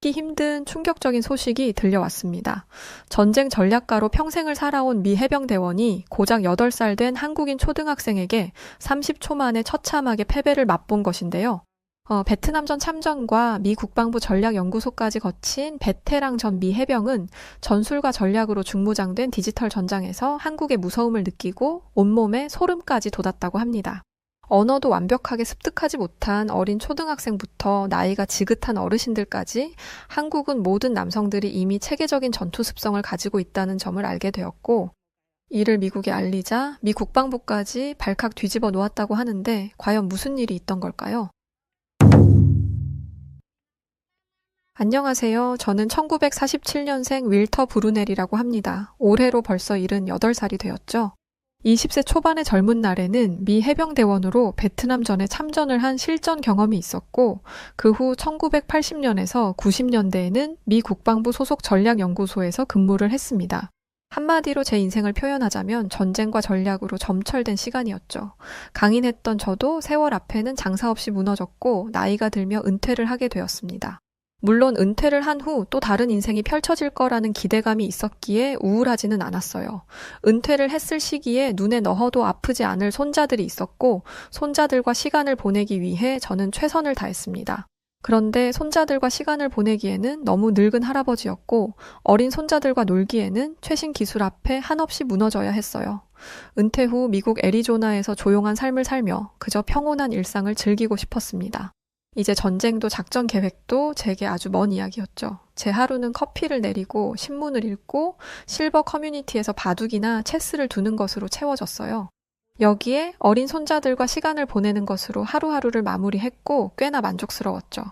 믿기 힘든 충격적인 소식이 들려왔습니다. 전쟁 전략가로 평생을 살아온 미 해병대원이 고작 8살 된 한국인 초등학생에게 30초 만에 처참하게 패배를 맛본 것인데요. 베트남전 참전과 미 국방부 전략연구소까지 거친 베테랑 전 미 해병은 전술과 전략으로 중무장된 디지털 전장에서 한국의 무서움을 느끼고 온몸에 소름까지 돋았다고 합니다. 언어도 완벽하게 습득하지 못한 어린 초등학생부터 나이가 지긋한 어르신들까지 한국은 모든 남성들이 이미 체계적인 전투 습성을 가지고 있다는 점을 알게 되었고, 이를 미국에 알리자 미 국방부까지 발칵 뒤집어 놓았다고 하는데 과연 무슨 일이 있던 걸까요? 안녕하세요. 저는 1947년생 윌터 브루넬이라고 합니다. 올해로 벌써 78살이 되었죠. 20세 초반의 젊은 날에는 미 해병대원으로 베트남전에 참전을 한 실전 경험이 있었고, 그 후 1980년에서 90년대에는 미 국방부 소속 전략연구소에서 근무를 했습니다. 한마디로 제 인생을 표현하자면 전쟁과 전략으로 점철된 시간이었죠. 강인했던 저도 세월 앞에는 장사 없이 무너졌고 나이가 들며 은퇴를 하게 되었습니다. 물론 은퇴를 한 후 또 다른 인생이 펼쳐질 거라는 기대감이 있었기에 우울하지는 않았어요. 은퇴를 했을 시기에 눈에 넣어도 아프지 않을 손자들이 있었고 손자들과 시간을 보내기 위해 저는 최선을 다했습니다. 그런데 손자들과 시간을 보내기에는 너무 늙은 할아버지였고 어린 손자들과 놀기에는 최신 기술 앞에 한없이 무너져야 했어요. 은퇴 후 미국 애리조나에서 조용한 삶을 살며 그저 평온한 일상을 즐기고 싶었습니다. 이제 전쟁도 작전 계획도 제게 아주 먼 이야기였죠. 제 하루는 커피를 내리고 신문을 읽고 실버 커뮤니티에서 바둑이나 체스를 두는 것으로 채워졌어요. 여기에 어린 손자들과 시간을 보내는 것으로 하루하루를 마무리했고 꽤나 만족스러웠죠.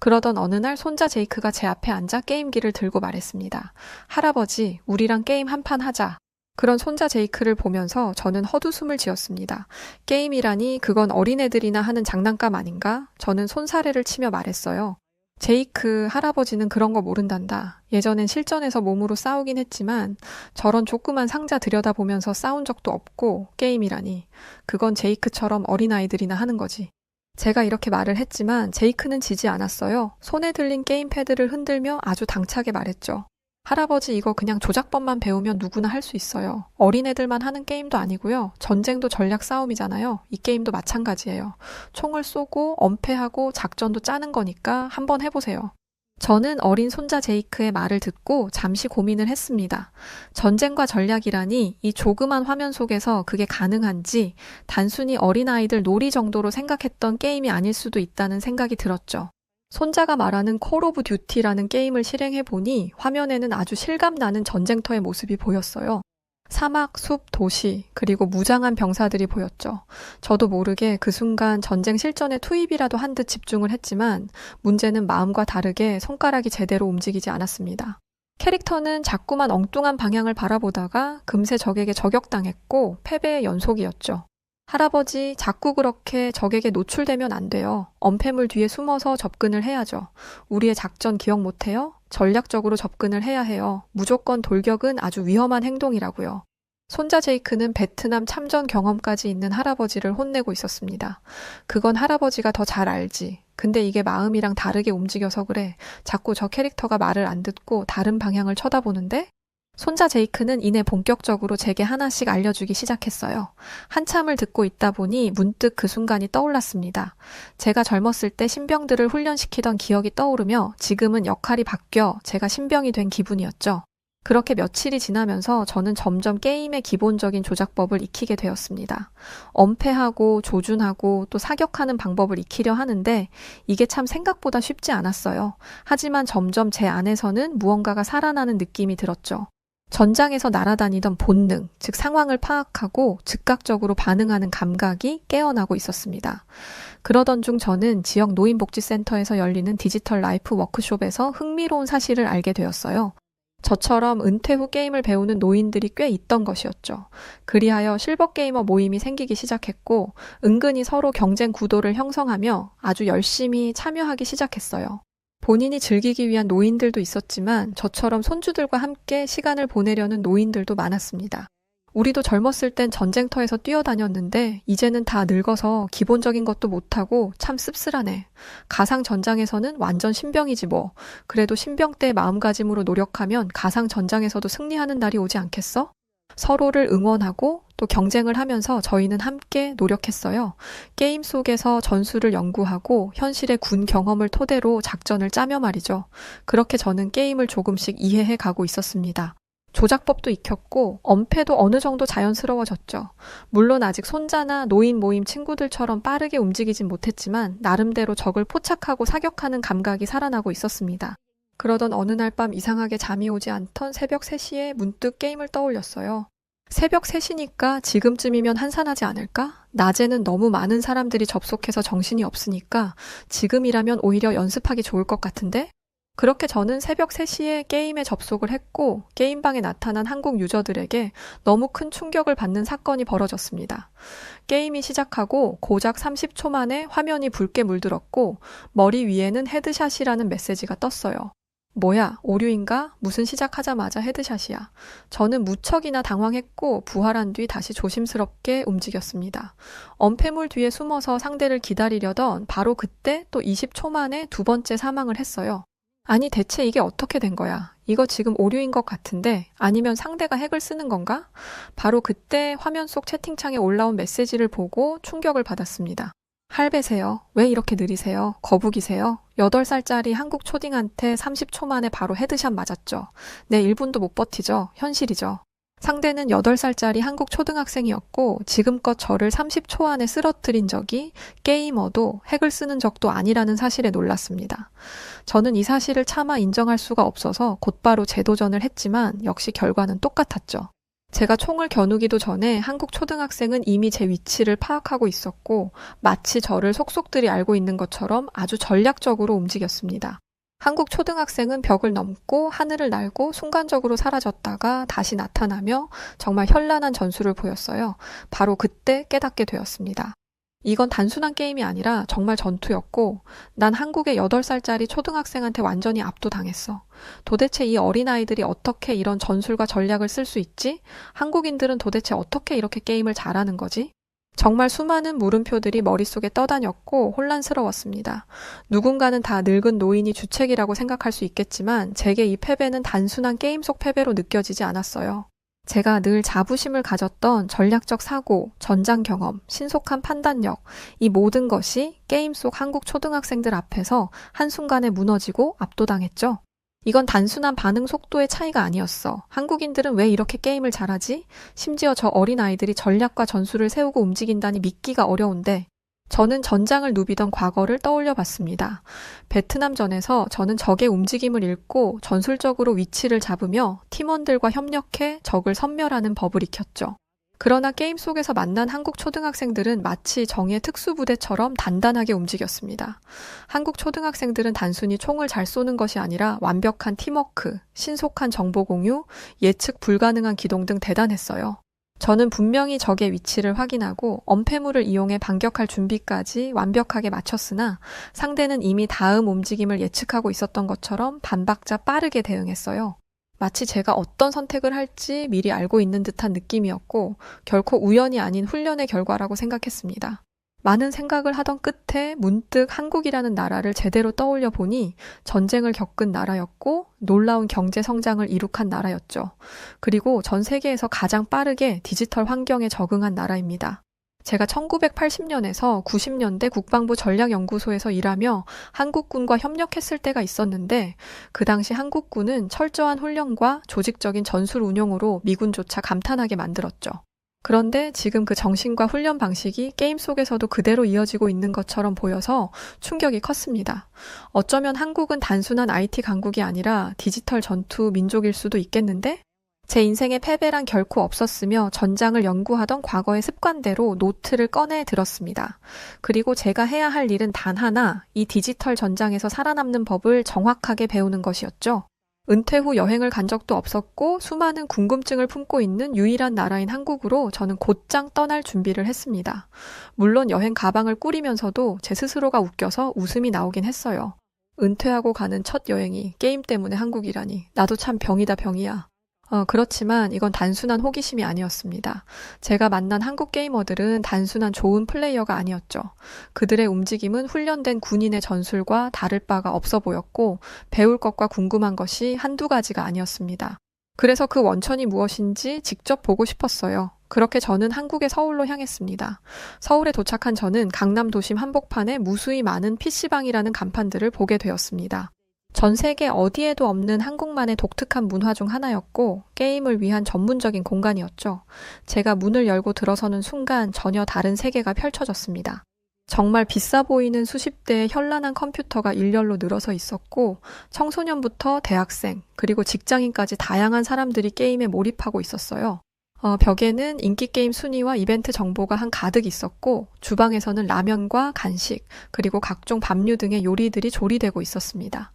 그러던 어느 날 손자 제이크가 제 앞에 앉아 게임기를 들고 말했습니다. 할아버지, 우리랑 게임 한 판 하자. 그런 손자 제이크를 보면서 저는 헛웃음을 지었습니다. 게임이라니 그건 어린애들이나 하는 장난감 아닌가? 저는 손사래를 치며 말했어요. 제이크, 할아버지는 그런 거 모른단다. 예전엔 실전에서 몸으로 싸우긴 했지만 저런 조그만 상자 들여다보면서 싸운 적도 없고 게임이라니. 그건 제이크처럼 어린아이들이나 하는 거지. 제가 이렇게 말을 했지만 제이크는 지지 않았어요. 손에 들린 게임패드를 흔들며 아주 당차게 말했죠. 할아버지 이거 그냥 조작법만 배우면 누구나 할 수 있어요. 어린애들만 하는 게임도 아니고요. 전쟁도 전략 싸움이잖아요. 이 게임도 마찬가지예요. 총을 쏘고 엄폐하고 작전도 짜는 거니까 한번 해보세요. 저는 어린 손자 제이크의 말을 듣고 잠시 고민을 했습니다. 전쟁과 전략이라니 이 조그만 화면 속에서 그게 가능한지 단순히 어린아이들 놀이 정도로 생각했던 게임이 아닐 수도 있다는 생각이 들었죠. 손자가 말하는 콜 오브 듀티라는 게임을 실행해보니 화면에는 아주 실감나는 전쟁터의 모습이 보였어요. 사막, 숲, 도시, 그리고 무장한 병사들이 보였죠. 저도 모르게 그 순간 전쟁 실전에 투입이라도 한 듯 집중을 했지만 문제는 마음과 다르게 손가락이 제대로 움직이지 않았습니다. 캐릭터는 자꾸만 엉뚱한 방향을 바라보다가 금세 적에게 저격당했고 패배의 연속이었죠. 할아버지, 자꾸 그렇게 적에게 노출되면 안 돼요. 엄폐물 뒤에 숨어서 접근을 해야죠. 우리의 작전 기억 못해요? 전략적으로 접근을 해야 해요. 무조건 돌격은 아주 위험한 행동이라고요. 손자 제이크는 베트남 참전 경험까지 있는 할아버지를 혼내고 있었습니다. 그건 할아버지가 더 잘 알지. 근데 이게 마음이랑 다르게 움직여서 그래. 자꾸 저 캐릭터가 말을 안 듣고 다른 방향을 쳐다보는데? 손자 제이크는 이내 본격적으로 제게 하나씩 알려주기 시작했어요. 한참을 듣고 있다 보니 문득 그 순간이 떠올랐습니다. 제가 젊었을 때 신병들을 훈련시키던 기억이 떠오르며 지금은 역할이 바뀌어 제가 신병이 된 기분이었죠. 그렇게 며칠이 지나면서 저는 점점 게임의 기본적인 조작법을 익히게 되었습니다. 엄폐하고 조준하고 또 사격하는 방법을 익히려 하는데 이게 참 생각보다 쉽지 않았어요. 하지만 점점 제 안에서는 무언가가 살아나는 느낌이 들었죠. 전장에서 날아다니던 본능, 즉 상황을 파악하고 즉각적으로 반응하는 감각이 깨어나고 있었습니다. 그러던 중 저는 지역 노인복지센터에서 열리는 디지털 라이프 워크숍에서 흥미로운 사실을 알게 되었어요. 저처럼 은퇴 후 게임을 배우는 노인들이 꽤 있던 것이었죠. 그리하여 실버게이머 모임이 생기기 시작했고 은근히 서로 경쟁 구도를 형성하며 아주 열심히 참여하기 시작했어요. 본인이 즐기기 위한 노인들도 있었지만 저처럼 손주들과 함께 시간을 보내려는 노인들도 많았습니다. 우리도 젊었을 땐 전쟁터에서 뛰어다녔는데 이제는 다 늙어서 기본적인 것도 못하고 참 씁쓸하네. 가상 전장에서는 완전 신병이지 뭐. 그래도 신병 때 마음가짐으로 노력하면 가상 전장에서도 승리하는 날이 오지 않겠어? 서로를 응원하고 또 경쟁을 하면서 저희는 함께 노력했어요. 게임 속에서 전술을 연구하고 현실의 군 경험을 토대로 작전을 짜며 말이죠. 그렇게 저는 게임을 조금씩 이해해 가고 있었습니다. 조작법도 익혔고 엄폐도 어느 정도 자연스러워졌죠. 물론 아직 손자나 노인 모임 친구들처럼 빠르게 움직이진 못했지만 나름대로 적을 포착하고 사격하는 감각이 살아나고 있었습니다. 그러던 어느 날 밤 이상하게 잠이 오지 않던 새벽 3시에 문득 게임을 떠올렸어요. 새벽 3시니까 지금쯤이면 한산하지 않을까? 낮에는 너무 많은 사람들이 접속해서 정신이 없으니까 지금이라면 오히려 연습하기 좋을 것 같은데? 그렇게 저는 새벽 3시에 게임에 접속을 했고 게임방에 나타난 한국 유저들에게 너무 큰 충격을 받는 사건이 벌어졌습니다. 게임이 시작하고 고작 30초 만에 화면이 붉게 물들었고 머리 위에는 헤드샷이라는 메시지가 떴어요. 뭐야, 오류인가? 무슨 시작하자마자 헤드샷이야. 저는 무척이나 당황했고 부활한 뒤 다시 조심스럽게 움직였습니다. 엄폐물 뒤에 숨어서 상대를 기다리려던 바로 그때 또 20초 만에 두 번째 사망을 했어요. 아니 대체 이게 어떻게 된 거야? 이거 지금 오류인 것 같은데 아니면 상대가 핵을 쓰는 건가? 바로 그때 화면 속 채팅창에 올라온 메시지를 보고 충격을 받았습니다. 할배세요. 왜 이렇게 느리세요? 거북이세요? 8살짜리 한국 초딩한테 30초 만에 바로 헤드샷 맞았죠. 네, 1분도 못 버티죠. 현실이죠. 상대는 8살짜리 한국 초등학생이었고 지금껏 저를 30초 안에 쓰러뜨린 적이 게이머도 핵을 쓰는 적도 아니라는 사실에 놀랐습니다. 저는 이 사실을 차마 인정할 수가 없어서 곧바로 재도전을 했지만 역시 결과는 똑같았죠. 제가 총을 겨누기도 전에 한국 초등학생은 이미 제 위치를 파악하고 있었고 마치 저를 속속들이 알고 있는 것처럼 아주 전략적으로 움직였습니다. 한국 초등학생은 벽을 넘고 하늘을 날고 순간적으로 사라졌다가 다시 나타나며 정말 현란한 전술을 보였어요. 바로 그때 깨닫게 되었습니다. 이건 단순한 게임이 아니라 정말 전투였고 난 한국의 8살짜리 초등학생한테 완전히 압도당했어. 도대체 이 어린아이들이 어떻게 이런 전술과 전략을 쓸 수 있지? 한국인들은 도대체 어떻게 이렇게 게임을 잘하는 거지? 정말 수많은 물음표들이 머릿속에 떠다녔고 혼란스러웠습니다. 누군가는 다 늙은 노인이 주책이라고 생각할 수 있겠지만 제게 이 패배는 단순한 게임 속 패배로 느껴지지 않았어요. 제가 늘 자부심을 가졌던 전략적 사고, 전장 경험, 신속한 판단력, 이 모든 것이 게임 속 한국 초등학생들 앞에서 한순간에 무너지고 압도당했죠. 이건 단순한 반응 속도의 차이가 아니었어. 한국인들은 왜 이렇게 게임을 잘하지? 심지어 저 어린아이들이 전략과 전술을 세우고 움직인다니 믿기가 어려운데 저는 전장을 누비던 과거를 떠올려 봤습니다. 베트남전에서 저는 적의 움직임을 읽고 전술적으로 위치를 잡으며 팀원들과 협력해 적을 섬멸하는 법을 익혔죠. 그러나 게임 속에서 만난 한국 초등학생들은 마치 정예 특수부대처럼 단단하게 움직였습니다. 한국 초등학생들은 단순히 총을 잘 쏘는 것이 아니라 완벽한 팀워크, 신속한 정보 공유, 예측 불가능한 기동 등 대단했어요. 저는 분명히 적의 위치를 확인하고 엄폐물을 이용해 반격할 준비까지 완벽하게 마쳤으나 상대는 이미 다음 움직임을 예측하고 있었던 것처럼 반박자 빠르게 대응했어요. 마치 제가 어떤 선택을 할지 미리 알고 있는 듯한 느낌이었고 결코 우연이 아닌 훈련의 결과라고 생각했습니다. 많은 생각을 하던 끝에 문득 한국이라는 나라를 제대로 떠올려 보니 전쟁을 겪은 나라였고 놀라운 경제 성장을 이룩한 나라였죠. 그리고 전 세계에서 가장 빠르게 디지털 환경에 적응한 나라입니다. 제가 1980년에서 90년대 국방부 전략연구소에서 일하며 한국군과 협력했을 때가 있었는데 그 당시 한국군은 철저한 훈련과 조직적인 전술 운용으로 미군조차 감탄하게 만들었죠. 그런데 지금 그 정신과 훈련 방식이 게임 속에서도 그대로 이어지고 있는 것처럼 보여서 충격이 컸습니다. 어쩌면 한국은 단순한 IT 강국이 아니라 디지털 전투 민족일 수도 있겠는데? 제 인생에 패배란 결코 없었으며 전장을 연구하던 과거의 습관대로 노트를 꺼내 들었습니다. 그리고 제가 해야 할 일은 단 하나, 이 디지털 전장에서 살아남는 법을 정확하게 배우는 것이었죠. 은퇴 후 여행을 간 적도 없었고 수많은 궁금증을 품고 있는 유일한 나라인 한국으로 저는 곧장 떠날 준비를 했습니다. 물론 여행 가방을 꾸리면서도 제 스스로가 웃겨서 웃음이 나오긴 했어요. 은퇴하고 가는 첫 여행이 게임 때문에 한국이라니 나도 참 병이다 병이야. 그렇지만 이건 단순한 호기심이 아니었습니다. 제가 만난 한국 게이머들은 단순한 좋은 플레이어가 아니었죠. 그들의 움직임은 훈련된 군인의 전술과 다를 바가 없어 보였고 배울 것과 궁금한 것이 한두 가지가 아니었습니다. 그래서 그 원천이 무엇인지 직접 보고 싶었어요. 그렇게 저는 한국의 서울로 향했습니다. 서울에 도착한 저는 강남 도심 한복판에 무수히 많은 PC방이라는 간판들을 보게 되었습니다. 전 세계 어디에도 없는 한국만의 독특한 문화 중 하나였고 게임을 위한 전문적인 공간이었죠. 제가 문을 열고 들어서는 순간 전혀 다른 세계가 펼쳐졌습니다. 정말 비싸 보이는 수십 대의 현란한 컴퓨터가 일렬로 늘어서 있었고 청소년부터 대학생 그리고 직장인까지 다양한 사람들이 게임에 몰입하고 있었어요. 벽에는 인기게임 순위와 이벤트 정보가 한가득 있었고 주방에서는 라면과 간식 그리고 각종 밥류 등의 요리들이 조리되고 있었습니다.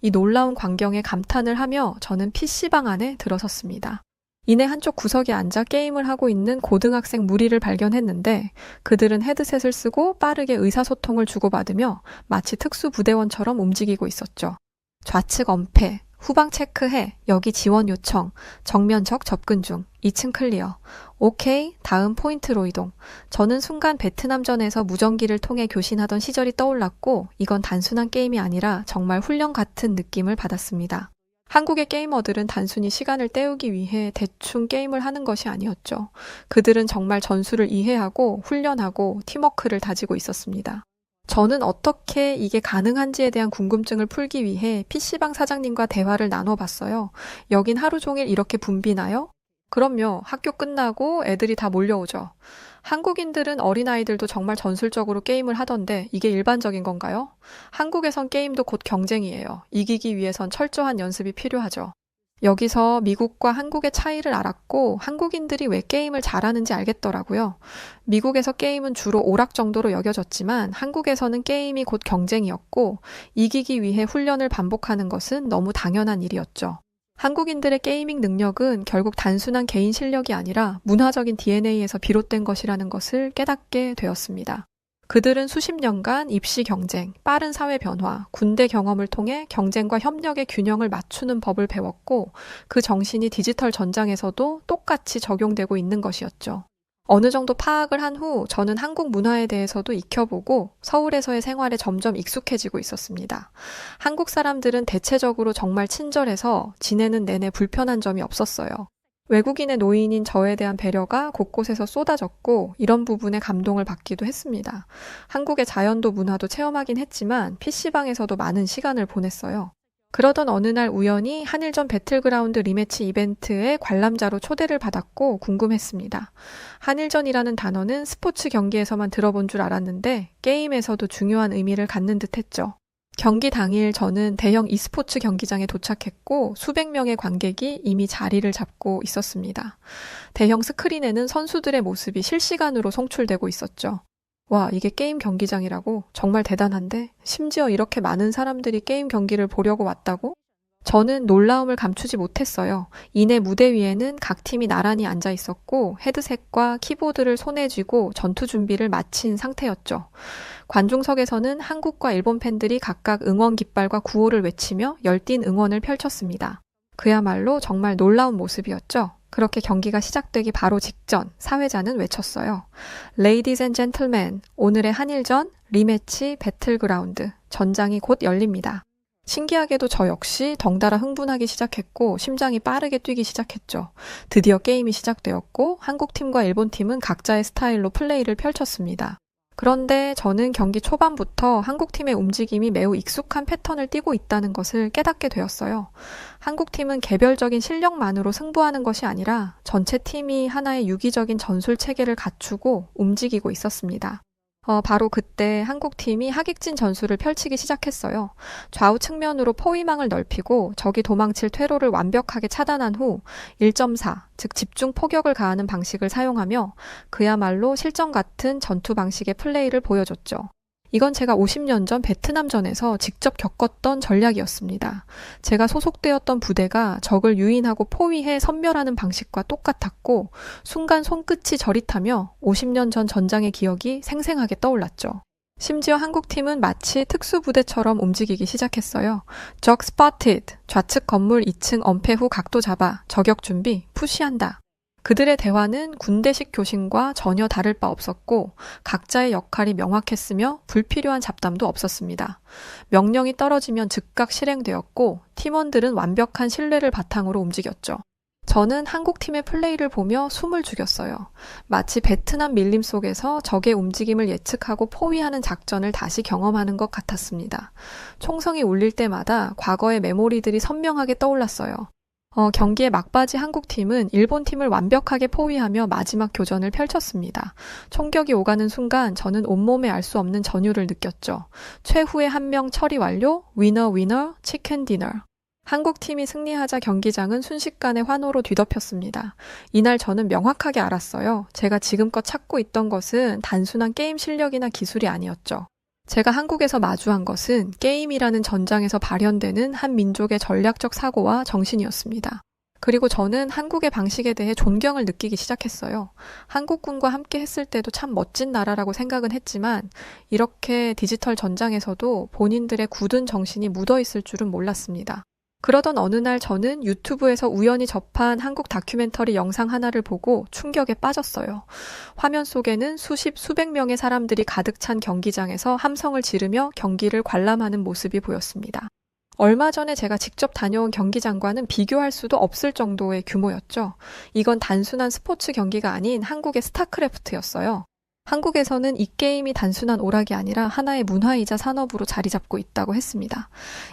이 놀라운 광경에 감탄을 하며 저는 PC방 안에 들어섰습니다. 이내 한쪽 구석에 앉아 게임을 하고 있는 고등학생 무리를 발견했는데 그들은 헤드셋을 쓰고 빠르게 의사소통을 주고받으며 마치 특수부대원처럼 움직이고 있었죠. 좌측 엄폐, 후방 체크해, 여기 지원 요청, 정면적 접근 중, 2층 클리어, 오케이, 다음 포인트로 이동. 저는 순간 베트남전에서 무전기를 통해 교신하던 시절이 떠올랐고 이건 단순한 게임이 아니라 정말 훈련 같은 느낌을 받았습니다. 한국의 게이머들은 단순히 시간을 때우기 위해 대충 게임을 하는 것이 아니었죠. 그들은 정말 전술을 이해하고 훈련하고 팀워크를 다지고 있었습니다. 저는 어떻게 이게 가능한지에 대한 궁금증을 풀기 위해 PC방 사장님과 대화를 나눠봤어요. 여긴 하루 종일 이렇게 붐비나요? 그럼요. 학교 끝나고 애들이 다 몰려오죠. 한국인들은 어린아이들도 정말 전술적으로 게임을 하던데 이게 일반적인 건가요? 한국에선 게임도 곧 경쟁이에요. 이기기 위해선 철저한 연습이 필요하죠. 여기서 미국과 한국의 차이를 알았고 한국인들이 왜 게임을 잘하는지 알겠더라고요. 미국에서 게임은 주로 오락 정도로 여겨졌지만 한국에서는 게임이 곧 경쟁이었고 이기기 위해 훈련을 반복하는 것은 너무 당연한 일이었죠. 한국인들의 게이밍 능력은 결국 단순한 개인 실력이 아니라 문화적인 DNA에서 비롯된 것이라는 것을 깨닫게 되었습니다. 그들은 수십 년간 입시 경쟁, 빠른 사회 변화, 군대 경험을 통해 경쟁과 협력의 균형을 맞추는 법을 배웠고 그 정신이 디지털 전장에서도 똑같이 적용되고 있는 것이었죠. 어느 정도 파악을 한 후 저는 한국 문화에 대해서도 익혀보고 서울에서의 생활에 점점 익숙해지고 있었습니다. 한국 사람들은 대체적으로 정말 친절해서 지내는 내내 불편한 점이 없었어요. 외국인의 노인인 저에 대한 배려가 곳곳에서 쏟아졌고 이런 부분에 감동을 받기도 했습니다. 한국의 자연도 문화도 체험하긴 했지만 PC방에서도 많은 시간을 보냈어요. 그러던 어느 날 우연히 한일전 배틀그라운드 리매치 이벤트에 관람자로 초대를 받았고 궁금했습니다. 한일전이라는 단어는 스포츠 경기에서만 들어본 줄 알았는데 게임에서도 중요한 의미를 갖는 듯 했죠. 경기 당일 저는 대형 e스포츠 경기장에 도착했고 수백 명의 관객이 이미 자리를 잡고 있었습니다. 대형 스크린에는 선수들의 모습이 실시간으로 송출되고 있었죠. 와, 이게 게임 경기장이라고? 정말 대단한데? 심지어 이렇게 많은 사람들이 게임 경기를 보려고 왔다고? 저는 놀라움을 감추지 못했어요. 이내 무대 위에는 각 팀이 나란히 앉아 있었고 헤드셋과 키보드를 손에 쥐고 전투 준비를 마친 상태였죠. 관중석에서는 한국과 일본 팬들이 각각 응원 깃발과 구호를 외치며 열띤 응원을 펼쳤습니다. 그야말로 정말 놀라운 모습이었죠. 그렇게 경기가 시작되기 바로 직전 사회자는 외쳤어요. Ladies and gentlemen, 오늘의 한일전 리매치 배틀그라운드 전장이 곧 열립니다. 신기하게도 저 역시 덩달아 흥분하기 시작했고 심장이 빠르게 뛰기 시작했죠. 드디어 게임이 시작되었고 한국팀과 일본팀은 각자의 스타일로 플레이를 펼쳤습니다. 그런데 저는 경기 초반부터 한국팀의 움직임이 매우 익숙한 패턴을 띠고 있다는 것을 깨닫게 되었어요. 한국팀은 개별적인 실력만으로 승부하는 것이 아니라 전체 팀이 하나의 유기적인 전술 체계를 갖추고 움직이고 있었습니다. 바로 그때 한국팀이 하객진 전술을 펼치기 시작했어요. 좌우 측면으로 포위망을 넓히고 적이 도망칠 퇴로를 완벽하게 차단한 후 1.4, 즉 집중 포격을 가하는 방식을 사용하며 그야말로 실전 같은 전투 방식의 플레이를 보여줬죠. 이건 제가 50년 전 베트남전에서 직접 겪었던 전략이었습니다. 제가 소속되었던 부대가 적을 유인하고 포위해 섬멸하는 방식과 똑같았고 순간 손끝이 저릿하며 50년 전 전장의 기억이 생생하게 떠올랐죠. 심지어 한국팀은 마치 특수부대처럼 움직이기 시작했어요. 적 spotted, 좌측 건물 2층 엄폐 후 각도 잡아, 저격 준비, 푸시한다. 그들의 대화는 군대식 교신과 전혀 다를 바 없었고 각자의 역할이 명확했으며 불필요한 잡담도 없었습니다. 명령이 떨어지면 즉각 실행되었고 팀원들은 완벽한 신뢰를 바탕으로 움직였죠. 저는 한국팀의 플레이를 보며 숨을 죽였어요. 마치 베트남 밀림 속에서 적의 움직임을 예측하고 포위하는 작전을 다시 경험하는 것 같았습니다. 총성이 울릴 때마다 과거의 메모리들이 선명하게 떠올랐어요. 경기의 막바지 한국팀은 일본팀을 완벽하게 포위하며 마지막 교전을 펼쳤습니다. 총격이 오가는 순간 저는 온몸에 알 수 없는 전율을 느꼈죠. 최후의 한 명 처리 완료, 위너 위너, 치킨 디너. 한국팀이 승리하자 경기장은 순식간에 환호로 뒤덮였습니다. 이날 저는 명확하게 알았어요. 제가 지금껏 찾고 있던 것은 단순한 게임 실력이나 기술이 아니었죠. 제가 한국에서 마주한 것은 게임이라는 전장에서 발현되는 한 민족의 전략적 사고와 정신이었습니다. 그리고 저는 한국의 방식에 대해 존경을 느끼기 시작했어요. 한국군과 함께 했을 때도 참 멋진 나라라고 생각은 했지만 이렇게 디지털 전장에서도 본인들의 굳은 정신이 묻어있을 줄은 몰랐습니다. 그러던 어느 날 저는 유튜브에서 우연히 접한 한국 다큐멘터리 영상 하나를 보고 충격에 빠졌어요. 화면 속에는 수백 명의 사람들이 가득 찬 경기장에서 함성을 지르며 경기를 관람하는 모습이 보였습니다. 얼마 전에 제가 직접 다녀온 경기장과는 비교할 수도 없을 정도의 규모였죠. 이건 단순한 스포츠 경기가 아닌 한국의 스타크래프트였어요. 한국에서는 이 게임이 단순한 오락이 아니라 하나의 문화이자 산업으로 자리 잡고 있다고 했습니다.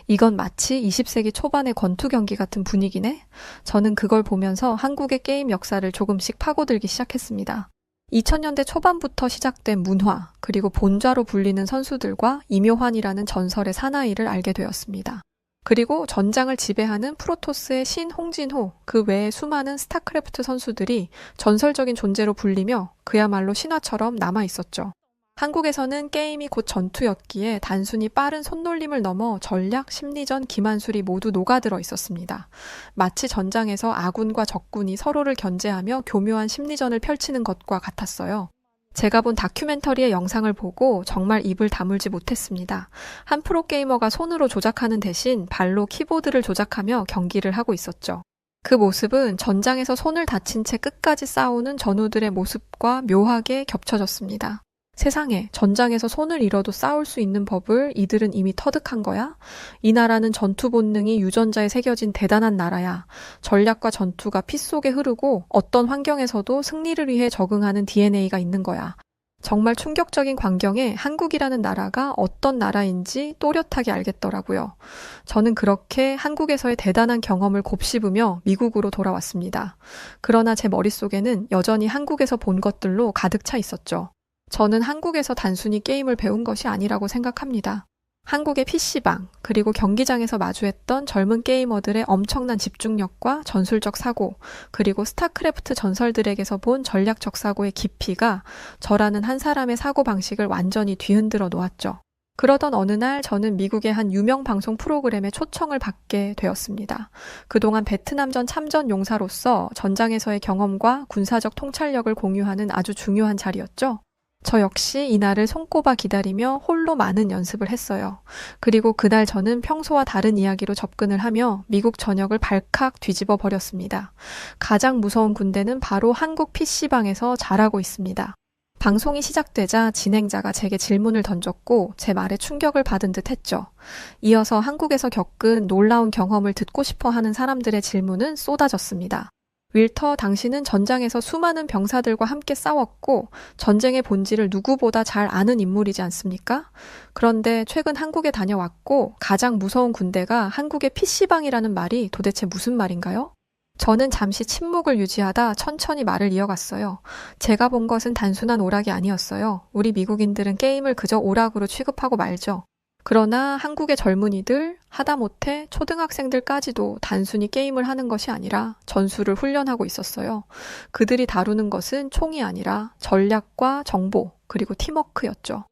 이건 마치 20세기 초반의 권투 경기 같은 분위기네? 저는 그걸 보면서 한국의 게임 역사를 조금씩 파고들기 시작했습니다. 2000년대 초반부터 시작된 문화, 그리고 본좌로 불리는 선수들과 이묘환이라는 전설의 사나이를 알게 되었습니다. 그리고 전장을 지배하는 프로토스의 신 홍진호, 그 외에 수많은 스타크래프트 선수들이 전설적인 존재로 불리며 그야말로 신화처럼 남아있었죠. 한국에서는 게임이 곧 전투였기에 단순히 빠른 손놀림을 넘어 전략, 심리전, 기만술이 모두 녹아들어 있었습니다. 마치 전장에서 아군과 적군이 서로를 견제하며 교묘한 심리전을 펼치는 것과 같았어요. 제가 본 다큐멘터리의 영상을 보고 정말 입을 다물지 못했습니다. 한 프로게이머가 손으로 조작하는 대신 발로 키보드를 조작하며 경기를 하고 있었죠. 그 모습은 전장에서 손을 다친 채 끝까지 싸우는 전우들의 모습과 묘하게 겹쳐졌습니다. 세상에, 전장에서 손을 잃어도 싸울 수 있는 법을 이들은 이미 터득한 거야? 이 나라는 전투 본능이 유전자에 새겨진 대단한 나라야. 전략과 전투가 피 속에 흐르고 어떤 환경에서도 승리를 위해 적응하는 DNA가 있는 거야. 정말 충격적인 광경에 한국이라는 나라가 어떤 나라인지 또렷하게 알겠더라고요. 저는 그렇게 한국에서의 대단한 경험을 곱씹으며 미국으로 돌아왔습니다. 그러나 제 머릿속에는 여전히 한국에서 본 것들로 가득 차 있었죠. 저는 한국에서 단순히 게임을 배운 것이 아니라고 생각합니다. 한국의 PC방, 그리고 경기장에서 마주했던 젊은 게이머들의 엄청난 집중력과 전술적 사고, 그리고 스타크래프트 전설들에게서 본 전략적 사고의 깊이가 저라는 한 사람의 사고방식을 완전히 뒤흔들어 놓았죠. 그러던 어느 날 저는 미국의 한 유명 방송 프로그램에 초청을 받게 되었습니다. 그동안 베트남전 참전 용사로서 전장에서의 경험과 군사적 통찰력을 공유하는 아주 중요한 자리였죠. 저 역시 이날을 손꼽아 기다리며 홀로 많은 연습을 했어요. 그리고 그날 저는 평소와 다른 이야기로 접근을 하며 미국 전역을 발칵 뒤집어 버렸습니다. 가장 무서운 군대는 바로 한국 PC방에서 자라고 있습니다. 방송이 시작되자 진행자가 제게 질문을 던졌고 제 말에 충격을 받은 듯 했죠. 이어서 한국에서 겪은 놀라운 경험을 듣고 싶어 하는 사람들의 질문은 쏟아졌습니다. 윌터, 당신은 전장에서 수많은 병사들과 함께 싸웠고 전쟁의 본질을 누구보다 잘 아는 인물이지 않습니까? 그런데 최근 한국에 다녀왔고 가장 무서운 군대가 한국의 PC방이라는 말이 도대체 무슨 말인가요? 저는 잠시 침묵을 유지하다 천천히 말을 이어갔어요. 제가 본 것은 단순한 오락이 아니었어요. 우리 미국인들은 게임을 그저 오락으로 취급하고 말죠. 그러나 한국의 젊은이들, 하다못해 초등학생들까지도 단순히 게임을 하는 것이 아니라 전술을 훈련하고 있었어요. 그들이 다루는 것은 총이 아니라 전략과 정보, 그리고 팀워크였죠.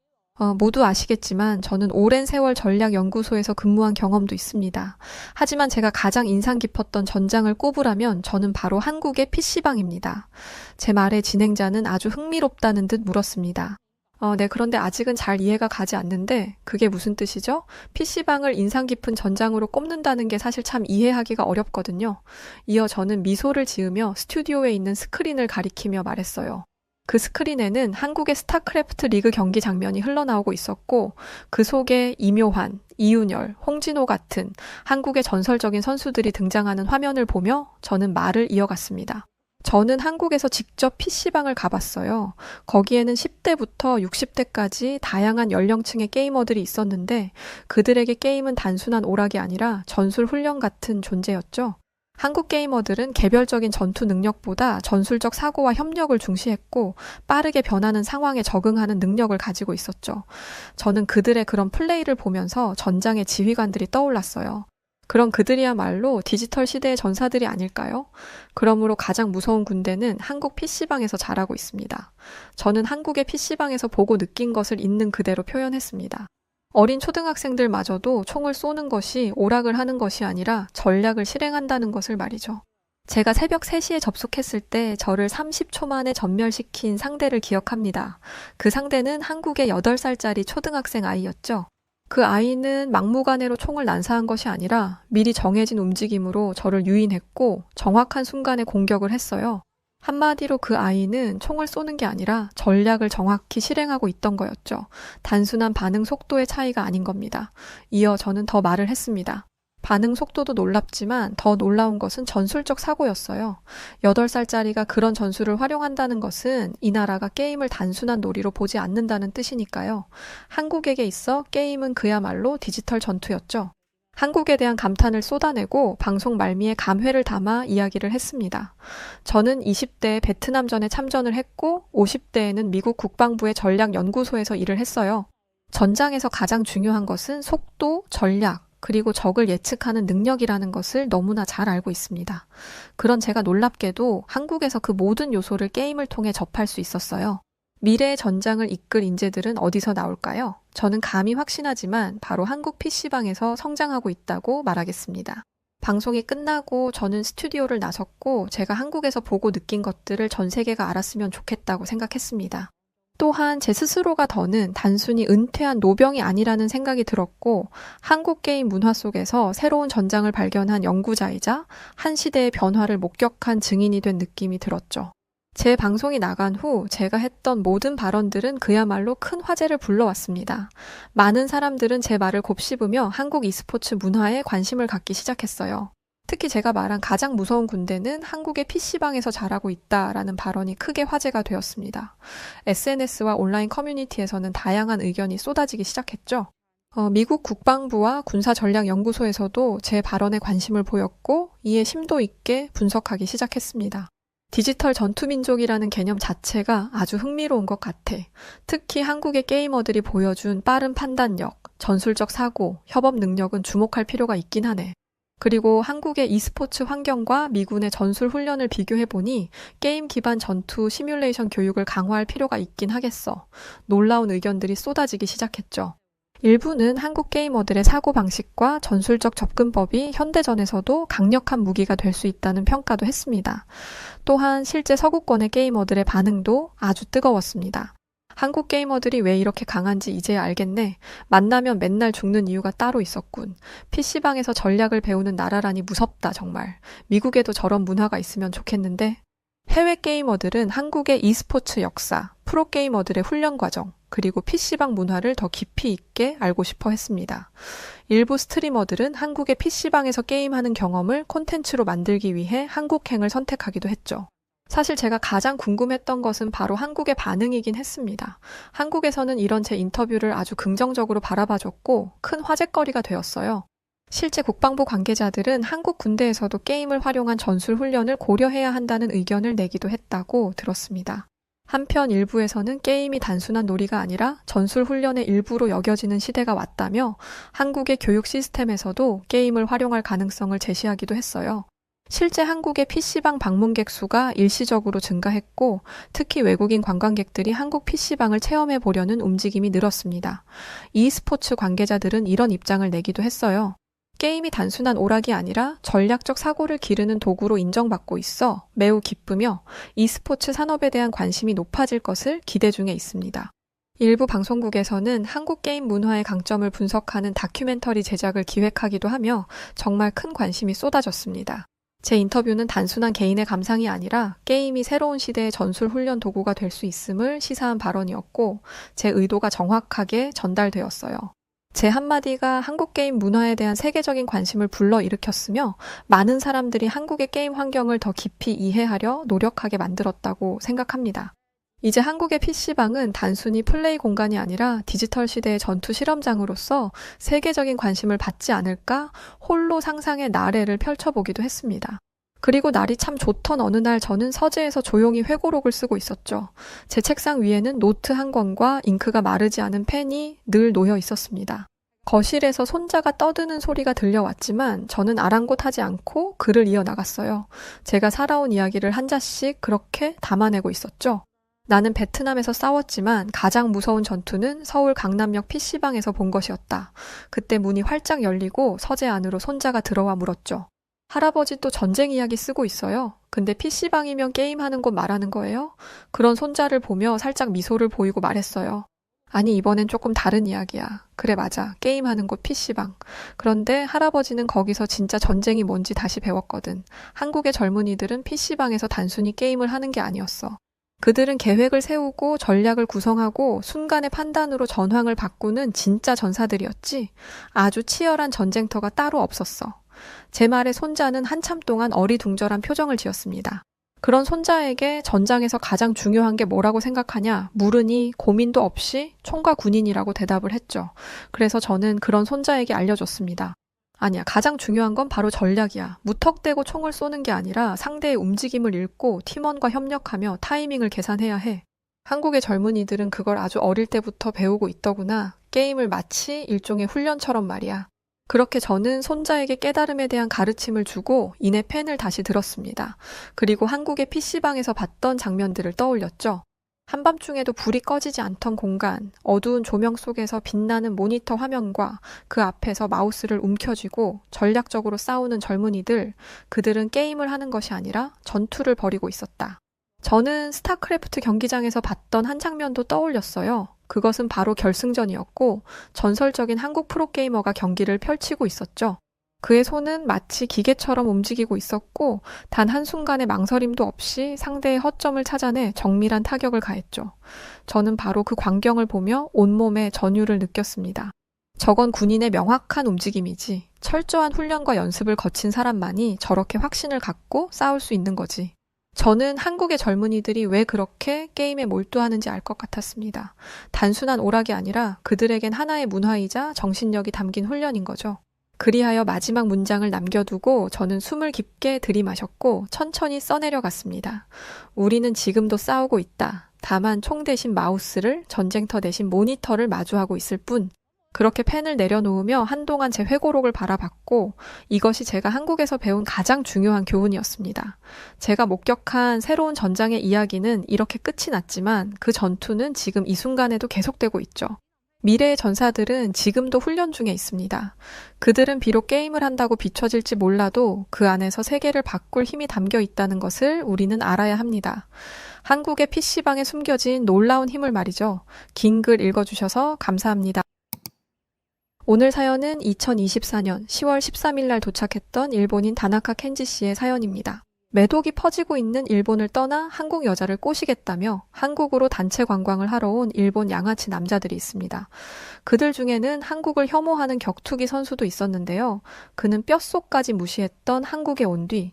모두 아시겠지만 저는 오랜 세월 전략연구소에서 근무한 경험도 있습니다. 하지만 제가 가장 인상 깊었던 전장을 꼽으라면 저는 바로 한국의 PC방입니다. 제 말에 진행자는 아주 흥미롭다는 듯 물었습니다. 네, 그런데 아직은 잘 이해가 가지 않는데 그게 무슨 뜻이죠? PC방을 인상 깊은 전장으로 꼽는다는 게 사실 참 이해하기가 어렵거든요. 이어 저는 미소를 지으며 스튜디오에 있는 스크린을 가리키며 말했어요. 그 스크린에는 한국의 스타크래프트 리그 경기 장면이 흘러나오고 있었고 그 속에 이묘환, 이윤열, 홍진호 같은 한국의 전설적인 선수들이 등장하는 화면을 보며 저는 말을 이어갔습니다. 저는 한국에서 직접 PC방을 가봤어요. 거기에는 10대부터 60대까지 다양한 연령층의 게이머들이 있었는데 그들에게 게임은 단순한 오락이 아니라 전술 훈련 같은 존재였죠. 한국 게이머들은 개별적인 전투 능력보다 전술적 사고와 협력을 중시했고 빠르게 변하는 상황에 적응하는 능력을 가지고 있었죠. 저는 그들의 그런 플레이를 보면서 전장의 지휘관들이 떠올랐어요. 그럼 그들이야말로 디지털 시대의 전사들이 아닐까요? 그러므로 가장 무서운 군대는 한국 PC방에서 자라고 있습니다. 저는 한국의 PC방에서 보고 느낀 것을 있는 그대로 표현했습니다. 어린 초등학생들마저도 총을 쏘는 것이 오락을 하는 것이 아니라 전략을 실행한다는 것을 말이죠. 제가 새벽 3시에 접속했을 때 저를 30초 만에 전멸시킨 상대를 기억합니다. 그 상대는 한국의 8살짜리 초등학생 아이였죠. 그 아이는 막무가내로 총을 난사한 것이 아니라 미리 정해진 움직임으로 저를 유인했고 정확한 순간에 공격을 했어요. 한마디로 그 아이는 총을 쏘는 게 아니라 전략을 정확히 실행하고 있던 거였죠. 단순한 반응 속도의 차이가 아닌 겁니다. 이어 저는 더 말을 했습니다. 반응 속도도 놀랍지만 더 놀라운 것은 전술적 사고였어요. 8살짜리가 그런 전술을 활용한다는 것은 이 나라가 게임을 단순한 놀이로 보지 않는다는 뜻이니까요. 한국에게 있어 게임은 그야말로 디지털 전투였죠. 한국에 대한 감탄을 쏟아내고 방송 말미에 감회를 담아 이야기를 했습니다. 저는 20대에 베트남전에 참전을 했고 50대에는 미국 국방부의 전략연구소에서 일을 했어요. 전장에서 가장 중요한 것은 속도, 전략, 그리고 적을 예측하는 능력이라는 것을 너무나 잘 알고 있습니다. 그런 제가 놀랍게도 한국에서 그 모든 요소를 게임을 통해 접할 수 있었어요. 미래의 전장을 이끌 인재들은 어디서 나올까요? 저는 감히 확신하지만 바로 한국 PC방에서 성장하고 있다고 말하겠습니다. 방송이 끝나고 저는 스튜디오를 나섰고 제가 한국에서 보고 느낀 것들을 전 세계가 알았으면 좋겠다고 생각했습니다. 또한 제 스스로가 더는 단순히 은퇴한 노병이 아니라는 생각이 들었고 한국 게임 문화 속에서 새로운 전장을 발견한 연구자이자 한 시대의 변화를 목격한 증인이 된 느낌이 들었죠. 제 방송이 나간 후 제가 했던 모든 발언들은 그야말로 큰 화제를 불러왔습니다. 많은 사람들은 제 말을 곱씹으며 한국 e스포츠 문화에 관심을 갖기 시작했어요. 특히 제가 말한 가장 무서운 군대는 한국의 PC방에서 자라고 있다라는 발언이 크게 화제가 되었습니다. SNS와 온라인 커뮤니티에서는 다양한 의견이 쏟아지기 시작했죠. 미국 국방부와 군사전략연구소에서도 제 발언에 관심을 보였고 이에 심도 있게 분석하기 시작했습니다. 디지털 전투민족이라는 개념 자체가 아주 흥미로운 것 같아. 특히 한국의 게이머들이 보여준 빠른 판단력, 전술적 사고, 협업 능력은 주목할 필요가 있긴 하네. 그리고 한국의 e스포츠 환경과 미군의 전술 훈련을 비교해보니 게임 기반 전투 시뮬레이션 교육을 강화할 필요가 있긴 하겠어. 놀라운 의견들이 쏟아지기 시작했죠. 일부는 한국 게이머들의 사고방식과 전술적 접근법이 현대전에서도 강력한 무기가 될 수 있다는 평가도 했습니다. 또한 실제 서구권의 게이머들의 반응도 아주 뜨거웠습니다. 한국 게이머들이 왜 이렇게 강한지 이제야 알겠네. 만나면 맨날 죽는 이유가 따로 있었군. PC방에서 전략을 배우는 나라라니 무섭다 정말. 미국에도 저런 문화가 있으면 좋겠는데. 해외 게이머들은 한국의 e스포츠 역사, 프로게이머들의 훈련 과정, 그리고 PC방 문화를 더 깊이 있게 알고 싶어 했습니다. 일부 스트리머들은 한국의 PC방에서 게임하는 경험을 콘텐츠로 만들기 위해 한국행을 선택하기도 했죠. 사실 제가 가장 궁금했던 것은 바로 한국의 반응이긴 했습니다. 한국에서는 이런 제 인터뷰를 아주 긍정적으로 바라봐줬고 큰 화제거리가 되었어요. 실제 국방부 관계자들은 한국 군대에서도 게임을 활용한 전술 훈련을 고려해야 한다는 의견을 내기도 했다고 들었습니다. 한편 일부에서는 게임이 단순한 놀이가 아니라 전술 훈련의 일부로 여겨지는 시대가 왔다며 한국의 교육 시스템에서도 게임을 활용할 가능성을 제시하기도 했어요. 실제 한국의 PC방 방문객 수가 일시적으로 증가했고 특히 외국인 관광객들이 한국 PC방을 체험해 보려는 움직임이 늘었습니다. e스포츠 관계자들은 이런 입장을 내기도 했어요. 게임이 단순한 오락이 아니라 전략적 사고를 기르는 도구로 인정받고 있어 매우 기쁘며 e스포츠 산업에 대한 관심이 높아질 것을 기대 중에 있습니다. 일부 방송국에서는 한국 게임 문화의 강점을 분석하는 다큐멘터리 제작을 기획하기도 하며 정말 큰 관심이 쏟아졌습니다. 제 인터뷰는 단순한 개인의 감상이 아니라 게임이 새로운 시대의 전술 훈련 도구가 될 수 있음을 시사한 발언이었고 제 의도가 정확하게 전달되었어요. 제 한마디가 한국 게임 문화에 대한 세계적인 관심을 불러일으켰으며 많은 사람들이 한국의 게임 환경을 더 깊이 이해하려 노력하게 만들었다고 생각합니다. 이제 한국의 PC방은 단순히 플레이 공간이 아니라 디지털 시대의 전투 실험장으로서 세계적인 관심을 받지 않을까 홀로 상상의 나래를 펼쳐보기도 했습니다. 그리고 날이 참 좋던 어느 날 저는 서재에서 조용히 회고록을 쓰고 있었죠. 제 책상 위에는 노트 한 권과 잉크가 마르지 않은 펜이 늘 놓여 있었습니다. 거실에서 손자가 떠드는 소리가 들려왔지만 저는 아랑곳하지 않고 글을 이어나갔어요. 제가 살아온 이야기를 한 자씩 그렇게 담아내고 있었죠. 나는 베트남에서 싸웠지만 가장 무서운 전투는 서울 강남역 PC방에서 본 것이었다. 그때 문이 활짝 열리고 서재 안으로 손자가 들어와 물었죠. 할아버지 또 전쟁 이야기 쓰고 있어요. 근데 PC방이면 게임하는 곳 말하는 거예요? 그런 손자를 보며 살짝 미소를 보이고 말했어요. 아니, 이번엔 조금 다른 이야기야. 그래, 맞아. 게임하는 곳 PC방. 그런데 할아버지는 거기서 진짜 전쟁이 뭔지 다시 배웠거든. 한국의 젊은이들은 PC방에서 단순히 게임을 하는 게 아니었어. 그들은 계획을 세우고 전략을 구성하고 순간의 판단으로 전황을 바꾸는 진짜 전사들이었지. 아주 치열한 전쟁터가 따로 없었어. 제 말에 손자는 한참 동안 어리둥절한 표정을 지었습니다. 그런 손자에게 전장에서 가장 중요한 게 뭐라고 생각하냐 물으니 고민도 없이 총과 군인이라고 대답을 했죠. 그래서 저는 그런 손자에게 알려줬습니다. 아니야, 가장 중요한 건 바로 전략이야. 무턱대고 총을 쏘는 게 아니라 상대의 움직임을 읽고 팀원과 협력하며 타이밍을 계산해야 해. 한국의 젊은이들은 그걸 아주 어릴 때부터 배우고 있더구나. 게임을 마치 일종의 훈련처럼 말이야. 그렇게 저는 손자에게 깨달음에 대한 가르침을 주고 이내 펜을 다시 들었습니다. 그리고 한국의 PC방에서 봤던 장면들을 떠올렸죠. 한밤중에도 불이 꺼지지 않던 공간, 어두운 조명 속에서 빛나는 모니터 화면과 그 앞에서 마우스를 움켜쥐고 전략적으로 싸우는 젊은이들, 그들은 게임을 하는 것이 아니라 전투를 벌이고 있었다. 저는 스타크래프트 경기장에서 봤던 한 장면도 떠올렸어요. 그것은 바로 결승전이었고 전설적인 한국 프로게이머가 경기를 펼치고 있었죠. 그의 손은 마치 기계처럼 움직이고 있었고 단 한순간의 망설임도 없이 상대의 허점을 찾아내 정밀한 타격을 가했죠. 저는 바로 그 광경을 보며 온몸에 전율을 느꼈습니다. 저건 군인의 명확한 움직임이지. 철저한 훈련과 연습을 거친 사람만이 저렇게 확신을 갖고 싸울 수 있는 거지. 저는 한국의 젊은이들이 왜 그렇게 게임에 몰두하는지 알 것 같았습니다. 단순한 오락이 아니라 그들에겐 하나의 문화이자 정신력이 담긴 훈련인 거죠. 그리하여 마지막 문장을 남겨두고 저는 숨을 깊게 들이마셨고 천천히 써내려갔습니다. 우리는 지금도 싸우고 있다. 다만 총 대신 마우스를, 전쟁터 대신 모니터를 마주하고 있을 뿐. 그렇게 펜을 내려놓으며 한동안 제 회고록을 바라봤고 이것이 제가 한국에서 배운 가장 중요한 교훈이었습니다. 제가 목격한 새로운 전장의 이야기는 이렇게 끝이 났지만 그 전투는 지금 이 순간에도 계속되고 있죠. 미래의 전사들은 지금도 훈련 중에 있습니다. 그들은 비록 게임을 한다고 비춰질지 몰라도 그 안에서 세계를 바꿀 힘이 담겨 있다는 것을 우리는 알아야 합니다. 한국의 PC방에 숨겨진 놀라운 힘을 말이죠. 긴 글 읽어주셔서 감사합니다. 오늘 사연은 2024년 10월 13일 날 도착했던 일본인 다나카 켄지 씨의 사연입니다. 매독이 퍼지고 있는 일본을 떠나 한국 여자를 꼬시겠다며 한국으로 단체 관광을 하러 온 일본 양아치 남자들이 있습니다. 그들 중에는 한국을 혐오하는 격투기 선수도 있었는데요. 그는 뼛속까지 무시했던 한국에 온 뒤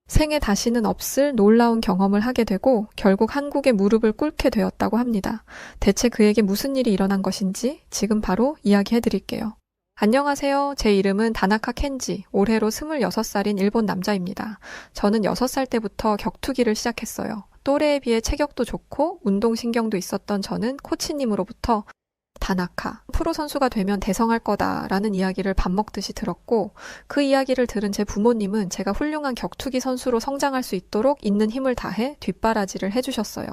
생에 다시는 없을 놀라운 경험을 하게 되고 결국 한국에 무릎을 꿇게 되었다고 합니다. 대체 그에게 무슨 일이 일어난 것인지 지금 바로 이야기해 드릴게요. 안녕하세요. 제 이름은 다나카 켄지, 올해로 26살인 일본 남자입니다. 저는 6살 때부터 격투기를 시작했어요. 또래에 비해 체격도 좋고 운동신경도 있었던 저는 코치님으로부터 다나카, 프로 선수가 되면 대성할 거다라는 이야기를 밥 먹듯이 들었고 그 이야기를 들은 제 부모님은 제가 훌륭한 격투기 선수로 성장할 수 있도록 있는 힘을 다해 뒷바라지를 해주셨어요.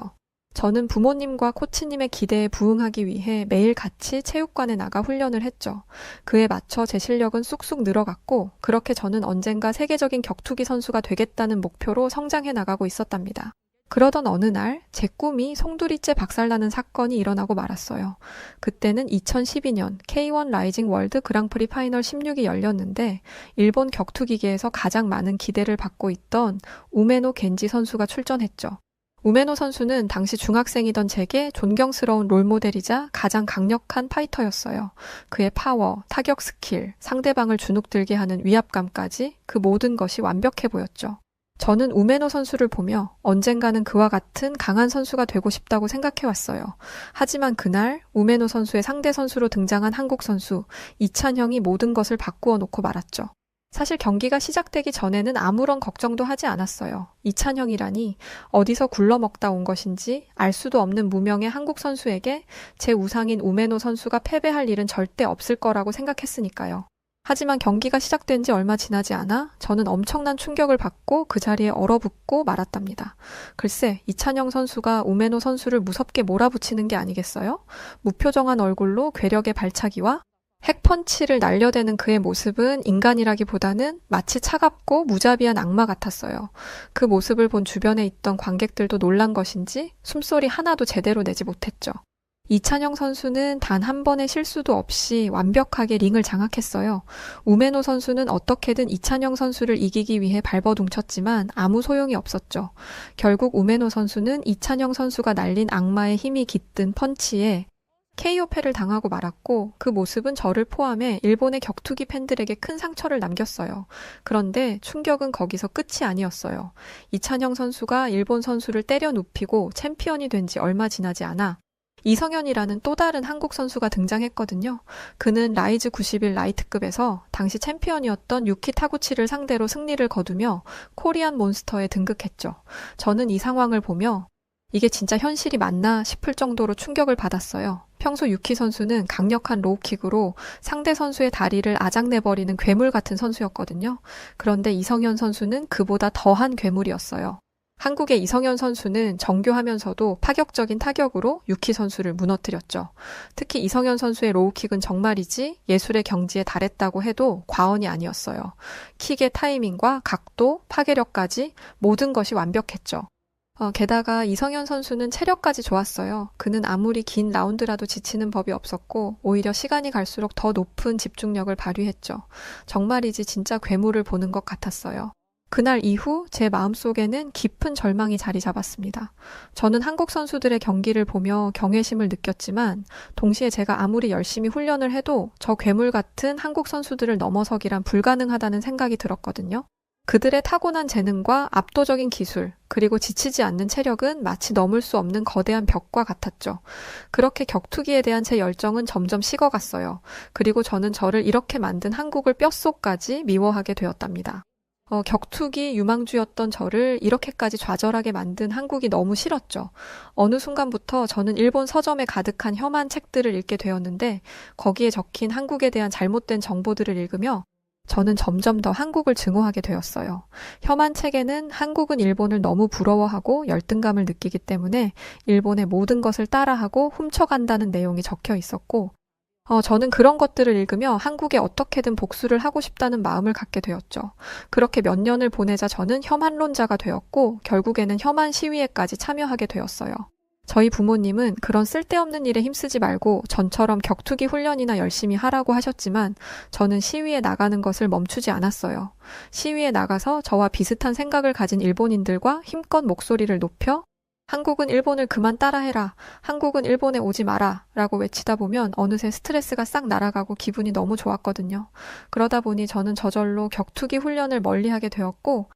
저는 부모님과 코치님의 기대에 부응하기 위해 매일 같이 체육관에 나가 훈련을 했죠. 그에 맞춰 제 실력은 쑥쑥 늘어갔고 그렇게 저는 언젠가 세계적인 격투기 선수가 되겠다는 목표로 성장해 나가고 있었답니다. 그러던 어느 날 제 꿈이 송두리째 박살나는 사건이 일어나고 말았어요. 그때는 2012년 K1 라이징 월드 그랑프리 파이널 16이 열렸는데 일본 격투기계에서 가장 많은 기대를 받고 있던 우메노 겐지 선수가 출전했죠. 우메노 선수는 당시 중학생이던 제게 존경스러운 롤모델이자 가장 강력한 파이터였어요. 그의 파워, 타격 스킬, 상대방을 주눅들게 하는 위압감까지 그 모든 것이 완벽해 보였죠. 저는 우메노 선수를 보며 언젠가는 그와 같은 강한 선수가 되고 싶다고 생각해왔어요. 하지만 그날 우메노 선수의 상대 선수로 등장한 한국 선수 이찬형이 모든 것을 바꾸어 놓고 말았죠. 사실 경기가 시작되기 전에는 아무런 걱정도 하지 않았어요. 이찬형이라니 어디서 굴러먹다 온 것인지 알 수도 없는 무명의 한국 선수에게 제 우상인 우메노 선수가 패배할 일은 절대 없을 거라고 생각했으니까요. 하지만 경기가 시작된 지 얼마 지나지 않아 저는 엄청난 충격을 받고 그 자리에 얼어붙고 말았답니다. 글쎄, 이찬영 선수가 우메노 선수를 무섭게 몰아붙이는 게 아니겠어요? 무표정한 얼굴로 괴력의 발차기와 핵펀치를 날려대는 그의 모습은 인간이라기보다는 마치 차갑고 무자비한 악마 같았어요. 그 모습을 본 주변에 있던 관객들도 놀란 것인지 숨소리 하나도 제대로 내지 못했죠. 이찬영 선수는 단 한 번의 실수도 없이 완벽하게 링을 장악했어요. 우메노 선수는 어떻게든 이찬영 선수를 이기기 위해 발버둥쳤지만 아무 소용이 없었죠. 결국 우메노 선수는 이찬영 선수가 날린 악마의 힘이 깃든 펀치에 KO패를 당하고 말았고 그 모습은 저를 포함해 일본의 격투기 팬들에게 큰 상처를 남겼어요. 그런데 충격은 거기서 끝이 아니었어요. 이찬영 선수가 일본 선수를 때려 눕히고 챔피언이 된 지 얼마 지나지 않아 이성현이라는 또 다른 한국 선수가 등장했거든요. 그는 라이즈 91 라이트급에서 당시 챔피언이었던 유키 타구치를 상대로 승리를 거두며 코리안 몬스터에 등극했죠. 저는 이 상황을 보며 이게 진짜 현실이 맞나 싶을 정도로 충격을 받았어요. 평소 유키 선수는 강력한 로우킥으로 상대 선수의 다리를 아작내버리는 괴물 같은 선수였거든요. 그런데 이성현 선수는 그보다 더한 괴물이었어요. 한국의 이성현 선수는 정교하면서도 파격적인 타격으로 유키 선수를 무너뜨렸죠. 특히 이성현 선수의 로우킥은 정말이지 예술의 경지에 달했다고 해도 과언이 아니었어요. 킥의 타이밍과 각도, 파괴력까지 모든 것이 완벽했죠. 게다가 이성현 선수는 체력까지 좋았어요. 그는 아무리 긴 라운드라도 지치는 법이 없었고 오히려 시간이 갈수록 더 높은 집중력을 발휘했죠. 정말이지 진짜 괴물을 보는 것 같았어요. 그날 이후 제 마음속에는 깊은 절망이 자리 잡았습니다. 저는 한국 선수들의 경기를 보며 경외심을 느꼈지만 동시에 제가 아무리 열심히 훈련을 해도 저 괴물 같은 한국 선수들을 넘어서기란 불가능하다는 생각이 들었거든요. 그들의 타고난 재능과 압도적인 기술, 그리고 지치지 않는 체력은 마치 넘을 수 없는 거대한 벽과 같았죠. 그렇게 격투기에 대한 제 열정은 점점 식어갔어요. 그리고 저는 저를 이렇게 만든 한국을 뼛속까지 미워하게 되었답니다. 격투기 유망주였던 저를 이렇게까지 좌절하게 만든 한국이 너무 싫었죠. 어느 순간부터 저는 일본 서점에 가득한 혐한 책들을 읽게 되었는데 거기에 적힌 한국에 대한 잘못된 정보들을 읽으며 저는 점점 더 한국을 증오하게 되었어요. 혐한 책에는 한국은 일본을 너무 부러워하고 열등감을 느끼기 때문에 일본의 모든 것을 따라하고 훔쳐간다는 내용이 적혀 있었고 저는 그런 것들을 읽으며 한국에 어떻게든 복수를 하고 싶다는 마음을 갖게 되었죠. 그렇게 몇 년을 보내자 저는 혐한론자가 되었고 결국에는 혐한 시위에까지 참여하게 되었어요. 저희 부모님은 그런 쓸데없는 일에 힘쓰지 말고 전처럼 격투기 훈련이나 열심히 하라고 하셨지만 저는 시위에 나가는 것을 멈추지 않았어요. 시위에 나가서 저와 비슷한 생각을 가진 일본인들과 힘껏 목소리를 높여 한국은 일본을 그만 따라해라. 한국은 일본에 오지 마라. 라고 외치다 보면 어느새 스트레스가 싹 날아가고 기분이 너무 좋았거든요. 그러다 보니 저는 저절로 격투기 훈련을 멀리하게 되었고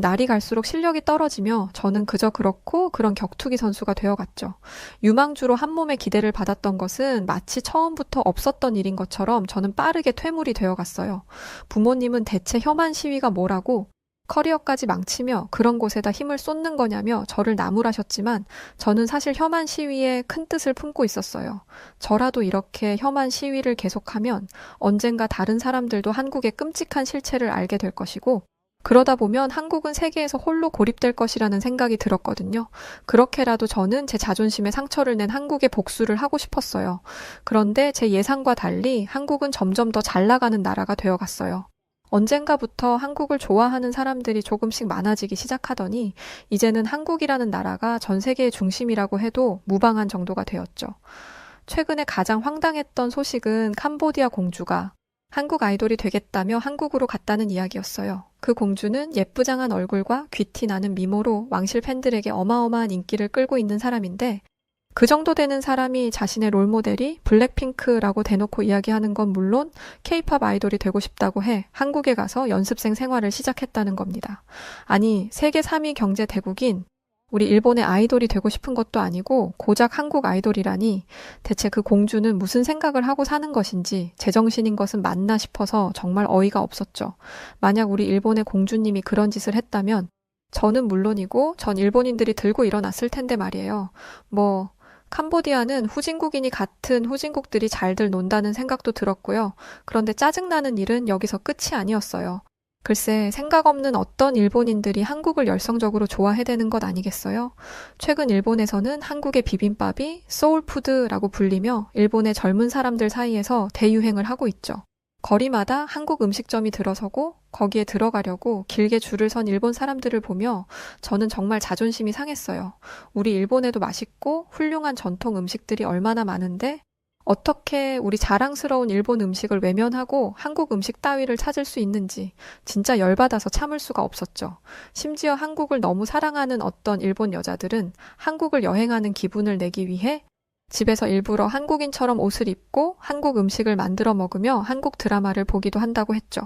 날이 갈수록 실력이 떨어지며 저는 그저 그렇고 그런 격투기 선수가 되어갔죠. 유망주로 한 몸에 기대를 받았던 것은 마치 처음부터 없었던 일인 것처럼 저는 빠르게 퇴물이 되어갔어요. 부모님은 대체 혐한 시위가 뭐라고 커리어까지 망치며 그런 곳에다 힘을 쏟는 거냐며 저를 나무라셨지만 저는 사실 혐한 시위에 큰 뜻을 품고 있었어요. 저라도 이렇게 혐한 시위를 계속하면 언젠가 다른 사람들도 한국의 끔찍한 실체를 알게 될 것이고 그러다 보면 한국은 세계에서 홀로 고립될 것이라는 생각이 들었거든요. 그렇게라도 저는 제 자존심에 상처를 낸 한국에 복수를 하고 싶었어요. 그런데 제 예상과 달리 한국은 점점 더 잘 나가는 나라가 되어갔어요. 언젠가부터 한국을 좋아하는 사람들이 조금씩 많아지기 시작하더니 이제는 한국이라는 나라가 전 세계의 중심이라고 해도 무방한 정도가 되었죠. 최근에 가장 황당했던 소식은 캄보디아 공주가 한국 아이돌이 되겠다며 한국으로 갔다는 이야기였어요. 그 공주는 예쁘장한 얼굴과 귀티 나는 미모로 왕실 팬들에게 어마어마한 인기를 끌고 있는 사람인데 그 정도 되는 사람이 자신의 롤모델이 블랙핑크라고 대놓고 이야기하는 건 물론 케이팝 아이돌이 되고 싶다고 해 한국에 가서 연습생 생활을 시작했다는 겁니다. 아니, 세계 3위 경제 대국인 우리 일본의 아이돌이 되고 싶은 것도 아니고 고작 한국 아이돌이라니 대체 그 공주는 무슨 생각을 하고 사는 것인지 제정신인 것은 맞나 싶어서 정말 어이가 없었죠. 만약 우리 일본의 공주님이 그런 짓을 했다면 저는 물론이고 전 일본인들이 들고 일어났을 텐데 말이에요. 캄보디아는 후진국이니 같은 후진국들이 잘들 논다는 생각도 들었고요. 그런데 짜증나는 일은 여기서 끝이 아니었어요. 글쎄, 생각 없는 어떤 일본인들이 한국을 열성적으로 좋아해대는 것 아니겠어요? 최근 일본에서는 한국의 비빔밥이 소울푸드라고 불리며 일본의 젊은 사람들 사이에서 대유행을 하고 있죠. 거리마다 한국 음식점이 들어서고 거기에 들어가려고 길게 줄을 선 일본 사람들을 보며 저는 정말 자존심이 상했어요. 우리 일본에도 맛있고 훌륭한 전통 음식들이 얼마나 많은데 어떻게 우리 자랑스러운 일본 음식을 외면하고 한국 음식 따위를 찾을 수 있는지 진짜 열받아서 참을 수가 없었죠. 심지어 한국을 너무 사랑하는 어떤 일본 여자들은 한국을 여행하는 기분을 내기 위해 집에서 일부러 한국인처럼 옷을 입고 한국 음식을 만들어 먹으며 한국 드라마를 보기도 한다고 했죠.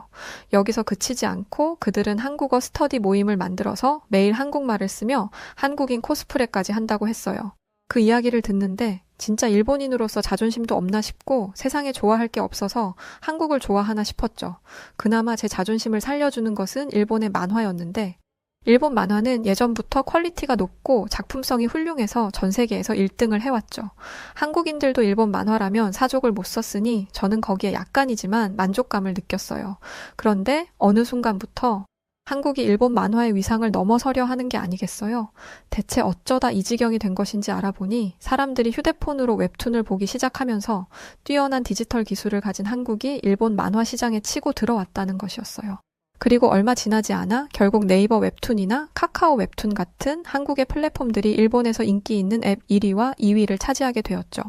여기서 그치지 않고 그들은 한국어 스터디 모임을 만들어서 매일 한국말을 쓰며 한국인 코스프레까지 한다고 했어요. 그 이야기를 듣는데 진짜 일본인으로서 자존심도 없나 싶고 세상에 좋아할 게 없어서 한국을 좋아하나 싶었죠. 그나마 제 자존심을 살려주는 것은 일본의 만화였는데 일본 만화는 예전부터 퀄리티가 높고 작품성이 훌륭해서 전 세계에서 1등을 해왔죠. 한국인들도 일본 만화라면 사족을 못 썼으니 저는 거기에 약간이지만 만족감을 느꼈어요. 그런데 어느 순간부터 한국이 일본 만화의 위상을 넘어서려 하는 게 아니겠어요? 대체 어쩌다 이 지경이 된 것인지 알아보니 사람들이 휴대폰으로 웹툰을 보기 시작하면서 뛰어난 디지털 기술을 가진 한국이 일본 만화 시장에 치고 들어왔다는 것이었어요. 그리고 얼마 지나지 않아 결국 네이버 웹툰이나 카카오 웹툰 같은 한국의 플랫폼들이 일본에서 인기 있는 앱 1위와 2위를 차지하게 되었죠.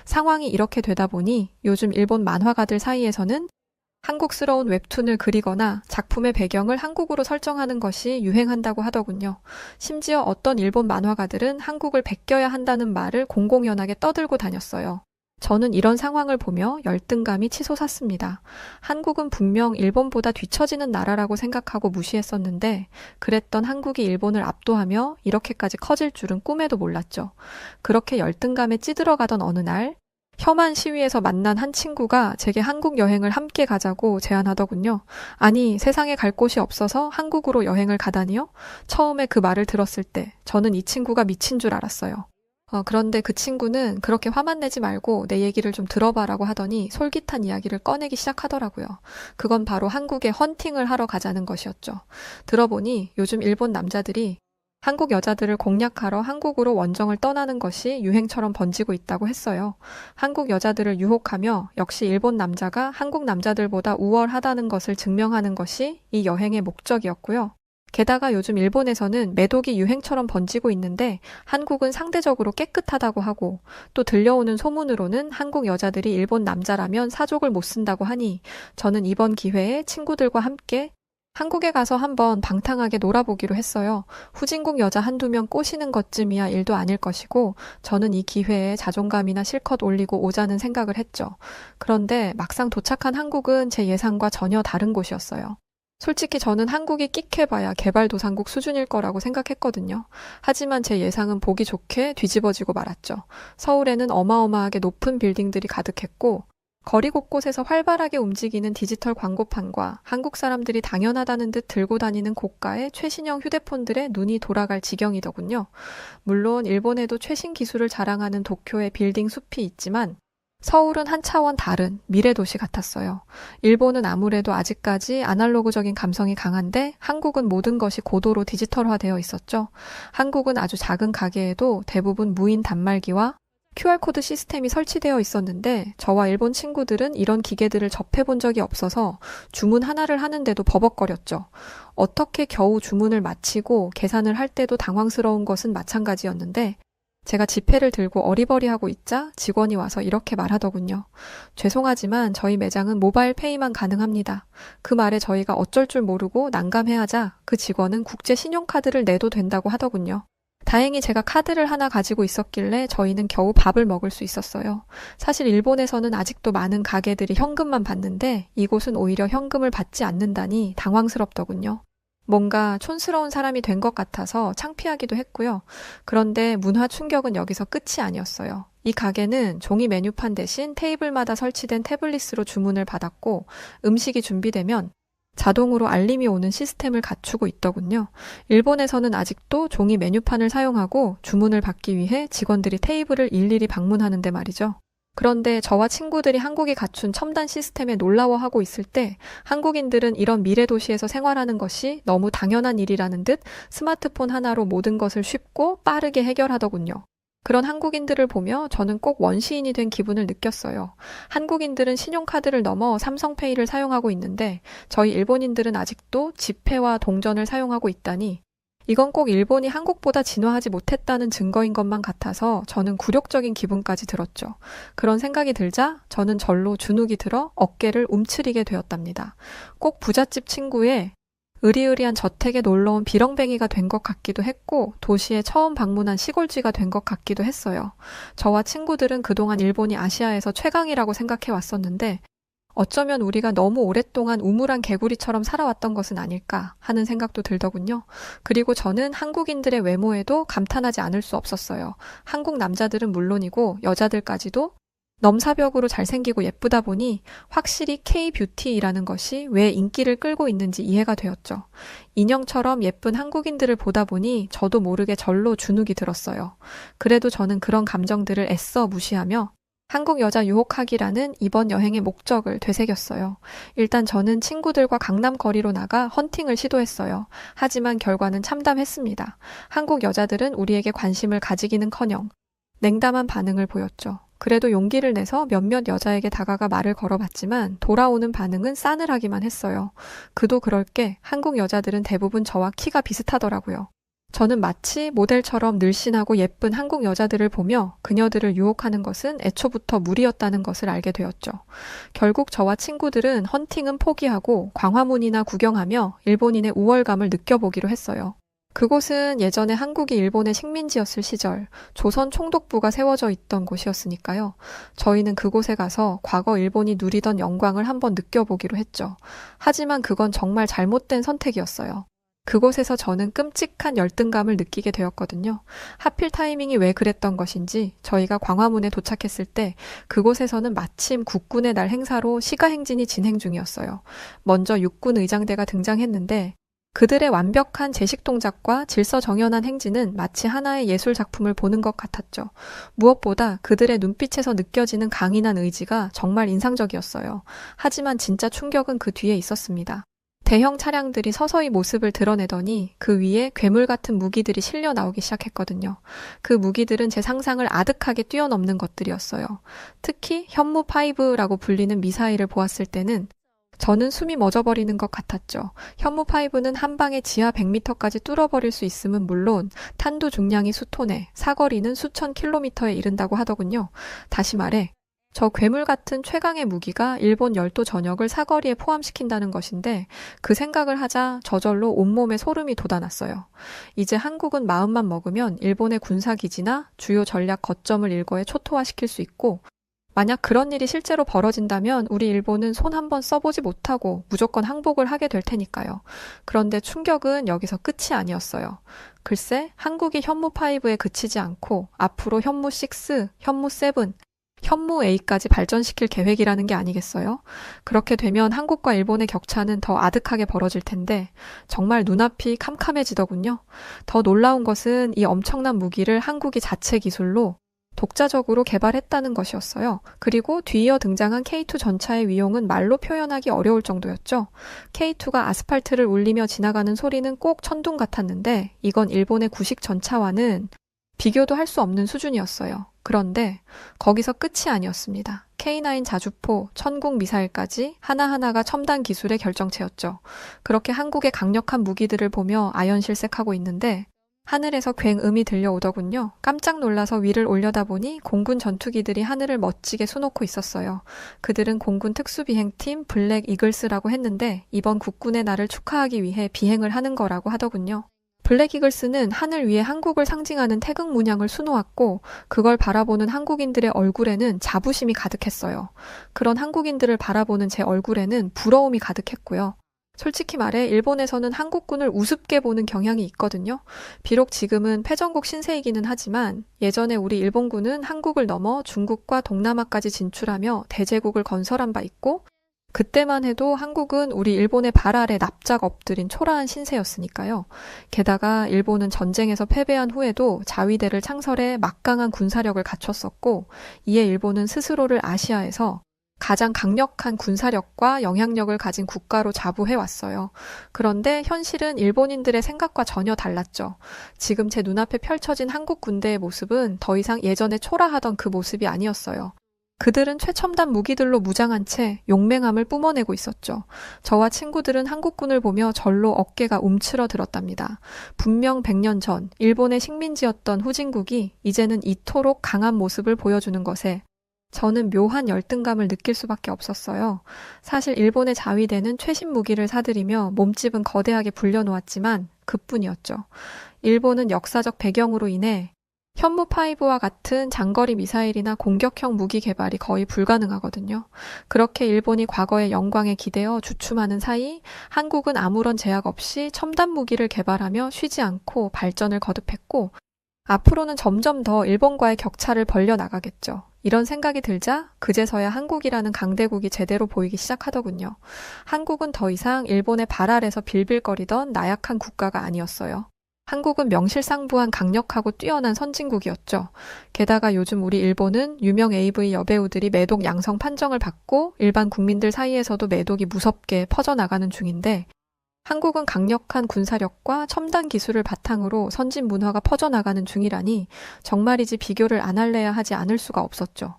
상황이 이렇게 되다 보니 요즘 일본 만화가들 사이에서는 한국스러운 웹툰을 그리거나 작품의 배경을 한국으로 설정하는 것이 유행한다고 하더군요. 심지어 어떤 일본 만화가들은 한국을 베껴야 한다는 말을 공공연하게 떠들고 다녔어요. 저는 이런 상황을 보며 열등감이 치솟았습니다. 한국은 분명 일본보다 뒤처지는 나라라고 생각하고 무시했었는데 그랬던 한국이 일본을 압도하며 이렇게까지 커질 줄은 꿈에도 몰랐죠. 그렇게 열등감에 찌들어가던 어느 날 혐한 시위에서 만난 한 친구가 제게 한국 여행을 함께 가자고 제안하더군요. 아니, 세상에 갈 곳이 없어서 한국으로 여행을 가다니요? 처음에 그 말을 들었을 때 저는 이 친구가 미친 줄 알았어요. 그런데 그 친구는 그렇게 화만 내지 말고 내 얘기를 좀 들어봐라고 하더니 솔깃한 이야기를 꺼내기 시작하더라고요. 그건 바로 한국에 헌팅을 하러 가자는 것이었죠. 들어보니 요즘 일본 남자들이 한국 여자들을 공략하러 한국으로 원정을 떠나는 것이 유행처럼 번지고 있다고 했어요. 한국 여자들을 유혹하며 역시 일본 남자가 한국 남자들보다 우월하다는 것을 증명하는 것이 이 여행의 목적이었고요. 게다가 요즘 일본에서는 매독이 유행처럼 번지고 있는데 한국은 상대적으로 깨끗하다고 하고 또 들려오는 소문으로는 한국 여자들이 일본 남자라면 사족을 못 쓴다고 하니 저는 이번 기회에 친구들과 함께 한국에 가서 한번 방탕하게 놀아보기로 했어요. 후진국 여자 한두 명 꼬시는 것쯤이야 일도 아닐 것이고 저는 이 기회에 자존감이나 실컷 올리고 오자는 생각을 했죠. 그런데 막상 도착한 한국은 제 예상과 전혀 다른 곳이었어요. 솔직히 저는 한국이 끽해봐야 개발도상국 수준일 거라고 생각했거든요. 하지만 제 예상은 보기 좋게 뒤집어지고 말았죠. 서울에는 어마어마하게 높은 빌딩들이 가득했고 거리 곳곳에서 활발하게 움직이는 디지털 광고판과 한국 사람들이 당연하다는 듯 들고 다니는 고가의 최신형 휴대폰들에 눈이 돌아갈 지경이더군요. 물론 일본에도 최신 기술을 자랑하는 도쿄의 빌딩 숲이 있지만 서울은 한 차원 다른 미래 도시 같았어요. 일본은 아무래도 아직까지 아날로그적인 감성이 강한데 한국은 모든 것이 고도로 디지털화되어 있었죠. 한국은 아주 작은 가게에도 대부분 무인 단말기와 QR코드 시스템이 설치되어 있었는데 저와 일본 친구들은 이런 기계들을 접해본 적이 없어서 주문 하나를 하는데도 버벅거렸죠. 어떻게 겨우 주문을 마치고 계산을 할 때도 당황스러운 것은 마찬가지였는데 제가 지폐를 들고 어리버리하고 있자 직원이 와서 이렇게 말하더군요. 죄송하지만 저희 매장은 모바일 페이만 가능합니다. 그 말에 저희가 어쩔 줄 모르고 난감해하자 그 직원은 국제 신용카드를 내도 된다고 하더군요. 다행히 제가 카드를 하나 가지고 있었길래 저희는 겨우 밥을 먹을 수 있었어요. 사실 일본에서는 아직도 많은 가게들이 현금만 받는데 이곳은 오히려 현금을 받지 않는다니 당황스럽더군요. 뭔가 촌스러운 사람이 된 것 같아서 창피하기도 했고요. 그런데 문화 충격은 여기서 끝이 아니었어요. 이 가게는 종이 메뉴판 대신 테이블마다 설치된 태블릿으로 주문을 받았고 음식이 준비되면 자동으로 알림이 오는 시스템을 갖추고 있더군요. 일본에서는 아직도 종이 메뉴판을 사용하고 주문을 받기 위해 직원들이 테이블을 일일이 방문하는데 말이죠. 그런데 저와 친구들이 한국이 갖춘 첨단 시스템에 놀라워하고 있을 때 한국인들은 이런 미래 도시에서 생활하는 것이 너무 당연한 일이라는 듯 스마트폰 하나로 모든 것을 쉽고 빠르게 해결하더군요. 그런 한국인들을 보며 저는 꼭 원시인이 된 기분을 느꼈어요. 한국인들은 신용카드를 넘어 삼성페이를 사용하고 있는데 저희 일본인들은 아직도 지폐와 동전을 사용하고 있다니 이건 꼭 일본이 한국보다 진화하지 못했다는 증거인 것만 같아서 저는 굴욕적인 기분까지 들었죠. 그런 생각이 들자 저는 절로 주눅이 들어 어깨를 움츠리게 되었답니다. 꼭 부잣집 친구의 으리으리한 저택에 놀러온 비렁뱅이가 된 것 같기도 했고 도시에 처음 방문한 시골쥐가 된 것 같기도 했어요. 저와 친구들은 그동안 일본이 아시아에서 최강이라고 생각해 왔었는데 어쩌면 우리가 너무 오랫동안 우물안 개구리처럼 살아왔던 것은 아닐까 하는 생각도 들더군요. 그리고 저는 한국인들의 외모에도 감탄하지 않을 수 없었어요. 한국 남자들은 물론이고 여자들까지도 넘사벽으로 잘생기고 예쁘다 보니 확실히 K-뷰티라는 것이 왜 인기를 끌고 있는지 이해가 되었죠. 인형처럼 예쁜 한국인들을 보다 보니 저도 모르게 절로 주눅이 들었어요. 그래도 저는 그런 감정들을 애써 무시하며 한국 여자 유혹하기라는 이번 여행의 목적을 되새겼어요. 일단 저는 친구들과 강남 거리로 나가 헌팅을 시도했어요. 하지만 결과는 참담했습니다. 한국 여자들은 우리에게 관심을 가지기는커녕 냉담한 반응을 보였죠. 그래도 용기를 내서 몇몇 여자에게 다가가 말을 걸어봤지만 돌아오는 반응은 싸늘하기만 했어요. 그도 그럴 게 한국 여자들은 대부분 저와 키가 비슷하더라고요. 저는 마치 모델처럼 늘씬하고 예쁜 한국 여자들을 보며 그녀들을 유혹하는 것은 애초부터 무리였다는 것을 알게 되었죠. 결국 저와 친구들은 헌팅은 포기하고 광화문이나 구경하며 일본인의 우월감을 느껴보기로 했어요. 그곳은 예전에 한국이 일본의 식민지였을 시절 조선 총독부가 세워져 있던 곳이었으니까요. 저희는 그곳에 가서 과거 일본이 누리던 영광을 한번 느껴보기로 했죠. 하지만 그건 정말 잘못된 선택이었어요. 그곳에서 저는 끔찍한 열등감을 느끼게 되었거든요. 하필 타이밍이 왜 그랬던 것인지 저희가 광화문에 도착했을 때 그곳에서는 마침 국군의 날 행사로 시가행진이 진행 중이었어요. 먼저 육군 의장대가 등장했는데 그들의 완벽한 제식 동작과 질서정연한 행진은 마치 하나의 예술 작품을 보는 것 같았죠. 무엇보다 그들의 눈빛에서 느껴지는 강인한 의지가 정말 인상적이었어요. 하지만 진짜 충격은 그 뒤에 있었습니다. 대형 차량들이 서서히 모습을 드러내더니 그 위에 괴물 같은 무기들이 실려 나오기 시작했거든요. 그 무기들은 제 상상을 아득하게 뛰어넘는 것들이었어요. 특히 현무5라고 불리는 미사일을 보았을 때는 저는 숨이 멎어버리는 것 같았죠. 현무5는 한 방에 지하 100m까지 뚫어버릴 수 있음은 물론 탄두 중량이 수톤에 사거리는 수천 킬로미터에 이른다고 하더군요. 다시 말해 저 괴물 같은 최강의 무기가 일본 열도 전역을 사거리에 포함시킨다는 것인데 그 생각을 하자 저절로 온몸에 소름이 돋아났어요. 이제 한국은 마음만 먹으면 일본의 군사기지나 주요 전략 거점을 일거에 초토화시킬 수 있고 만약 그런 일이 실제로 벌어진다면 우리 일본은 손 한번 써보지 못하고 무조건 항복을 하게 될 테니까요. 그런데 충격은 여기서 끝이 아니었어요. 글쎄 한국이 현무5에 그치지 않고 앞으로 현무6, 현무7, 현무8까지 발전시킬 계획이라는 게 아니겠어요? 그렇게 되면 한국과 일본의 격차는 더 아득하게 벌어질 텐데 정말 눈앞이 캄캄해지더군요. 더 놀라운 것은 이 엄청난 무기를 한국이 자체 기술로 독자적으로 개발했다는 것이었어요. 그리고 뒤이어 등장한 K2 전차의 위용은 말로 표현하기 어려울 정도였죠. K2가 아스팔트를 울리며 지나가는 소리는 꼭 천둥 같았는데 이건 일본의 구식 전차와는 비교도 할 수 없는 수준이었어요. 그런데 거기서 끝이 아니었습니다. K9 자주포, 천궁 미사일까지 하나하나가 첨단 기술의 결정체였죠. 그렇게 한국의 강력한 무기들을 보며 아연실색하고 있는데 하늘에서 굉음이 들려오더군요. 깜짝 놀라서 위를 올려다보니 공군 전투기들이 하늘을 멋지게 수놓고 있었어요. 그들은 공군 특수비행팀 블랙 이글스라고 했는데 이번 국군의 날을 축하하기 위해 비행을 하는 거라고 하더군요. 블랙 이글스는 하늘 위에 한국을 상징하는 태극 문양을 수놓았고 그걸 바라보는 한국인들의 얼굴에는 자부심이 가득했어요. 그런 한국인들을 바라보는 제 얼굴에는 부러움이 가득했고요. 솔직히 말해 일본에서는 한국군을 우습게 보는 경향이 있거든요. 비록 지금은 패전국 신세이기는 하지만 예전에 우리 일본군은 한국을 넘어 중국과 동남아까지 진출하며 대제국을 건설한 바 있고 그때만 해도 한국은 우리 일본의 발 아래 납작 엎드린 초라한 신세였으니까요. 게다가 일본은 전쟁에서 패배한 후에도 자위대를 창설해 막강한 군사력을 갖췄었고 이에 일본은 스스로를 아시아에서 가장 강력한 군사력과 영향력을 가진 국가로 자부해왔어요. 그런데 현실은 일본인들의 생각과 전혀 달랐죠. 지금 제 눈앞에 펼쳐진 한국 군대의 모습은 더 이상 예전에 초라하던 그 모습이 아니었어요. 그들은 최첨단 무기들로 무장한 채 용맹함을 뿜어내고 있었죠. 저와 친구들은 한국군을 보며 절로 어깨가 움츠러들었답니다. 분명 100년 전 일본의 식민지였던 후진국이 이제는 이토록 강한 모습을 보여주는 것에 저는 묘한 열등감을 느낄 수밖에 없었어요. 사실 일본의 자위대는 최신 무기를 사들이며 몸집은 거대하게 불려놓았지만 그뿐이었죠. 일본은 역사적 배경으로 인해 현무5와 같은 장거리 미사일이나 공격형 무기 개발이 거의 불가능하거든요. 그렇게 일본이 과거의 영광에 기대어 주춤하는 사이 한국은 아무런 제약 없이 첨단 무기를 개발하며 쉬지 않고 발전을 거듭했고 앞으로는 점점 더 일본과의 격차를 벌려나가겠죠. 이런 생각이 들자 그제서야 한국이라는 강대국이 제대로 보이기 시작하더군요. 한국은 더 이상 일본의 발 아래서 빌빌거리던 나약한 국가가 아니었어요. 한국은 명실상부한 강력하고 뛰어난 선진국이었죠. 게다가 요즘 우리 일본은 유명 AV 여배우들이 매독 양성 판정을 받고 일반 국민들 사이에서도 매독이 무섭게 퍼져나가는 중인데 한국은 강력한 군사력과 첨단 기술을 바탕으로 선진 문화가 퍼져나가는 중이라니 정말이지 비교를 안 할래야 하지 않을 수가 없었죠.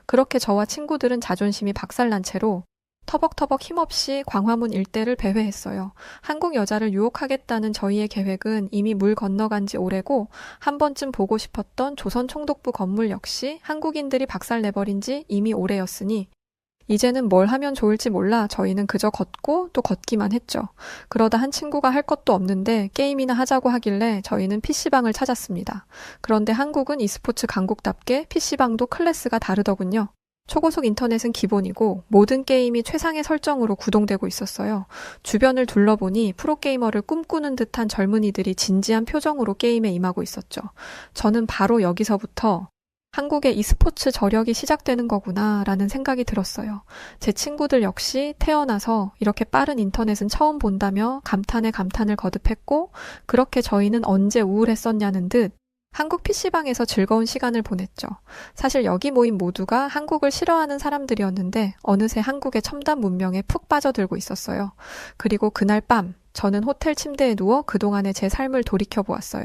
그렇게 저와 친구들은 자존심이 박살난 채로 터벅터벅 힘없이 광화문 일대를 배회했어요. 한국 여자를 유혹하겠다는 저희의 계획은 이미 물 건너간 지 오래고 한 번쯤 보고 싶었던 조선총독부 건물 역시 한국인들이 박살내버린 지 이미 오래였으니 이제는 뭘 하면 좋을지 몰라 저희는 그저 걷고 또 걷기만 했죠. 그러다 한 친구가 할 것도 없는데 게임이나 하자고 하길래 저희는 PC방을 찾았습니다. 그런데 한국은 e스포츠 강국답게 PC방도 클래스가 다르더군요. 초고속 인터넷은 기본이고 모든 게임이 최상의 설정으로 구동되고 있었어요. 주변을 둘러보니 프로게이머를 꿈꾸는 듯한 젊은이들이 진지한 표정으로 게임에 임하고 있었죠. 저는 바로 여기서부터 한국의 e스포츠 저력이 시작되는 거구나 라는 생각이 들었어요. 제 친구들 역시 태어나서 이렇게 빠른 인터넷은 처음 본다며 감탄에 감탄을 거듭했고 그렇게 저희는 언제 우울했었냐는 듯 한국 PC방에서 즐거운 시간을 보냈죠. 사실 여기 모인 모두가 한국을 싫어하는 사람들이었는데 어느새 한국의 첨단 문명에 푹 빠져들고 있었어요. 그리고 그날 밤 저는 호텔 침대에 누워 그동안의 제 삶을 돌이켜보았어요.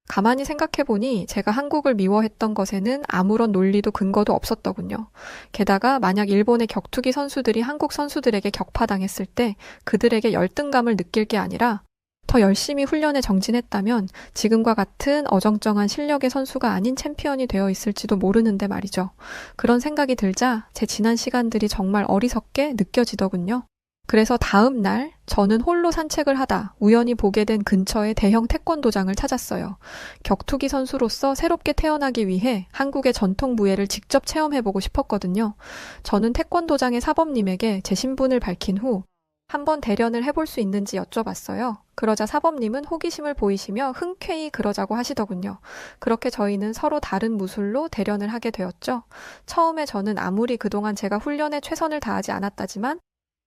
가만히 생각해보니 제가 한국을 미워했던 것에는 아무런 논리도 근거도 없었더군요. 게다가 만약 일본의 격투기 선수들이 한국 선수들에게 격파당했을 때 그들에게 열등감을 느낄 게 아니라 더 열심히 훈련에 정진했다면 지금과 같은 어정쩡한 실력의 선수가 아닌 챔피언이 되어 있을지도 모르는데 말이죠. 그런 생각이 들자 제 지난 시간들이 정말 어리석게 느껴지더군요. 그래서 다음 날 저는 홀로 산책을 하다 우연히 보게 된 근처의 대형 태권도장을 찾았어요. 격투기 선수로서 새롭게 태어나기 위해 한국의 전통 무예를 직접 체험해보고 싶었거든요. 저는 태권도장의 사범님에게 제 신분을 밝힌 후 한번 대련을 해볼 수 있는지 여쭤봤어요. 그러자 사범님은 호기심을 보이시며 흔쾌히 그러자고 하시더군요. 그렇게 저희는 서로 다른 무술로 대련을 하게 되었죠. 처음에 저는 아무리 그동안 제가 훈련에 최선을 다하지 않았다지만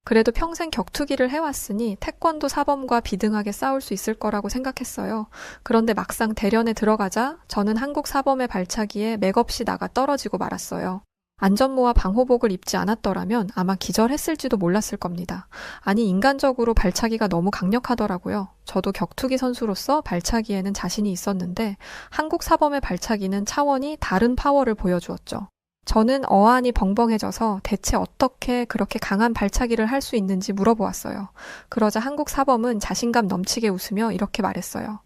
그래도 평생 격투기를 해왔으니 태권도 사범과 비등하게 싸울 수 있을 거라고 생각했어요. 그런데 막상 대련에 들어가자 저는 한국 사범의 발차기에 맥없이 나가 떨어지고 말았어요. 안전모와 방호복을 입지 않았더라면 아마 기절했을지도 몰랐을 겁니다. 아니, 인간적으로 발차기가 너무 강력하더라고요. 저도 격투기 선수로서 발차기에는 자신이 있었는데 한국 사범의 발차기는 차원이 다른 파워를 보여주었죠. 저는 어안이 벙벙해져서 대체 어떻게 그렇게 강한 발차기를 할 수 있는지 물어보았어요. 그러자 한국 사범은 자신감 넘치게 웃으며 이렇게 말했어요.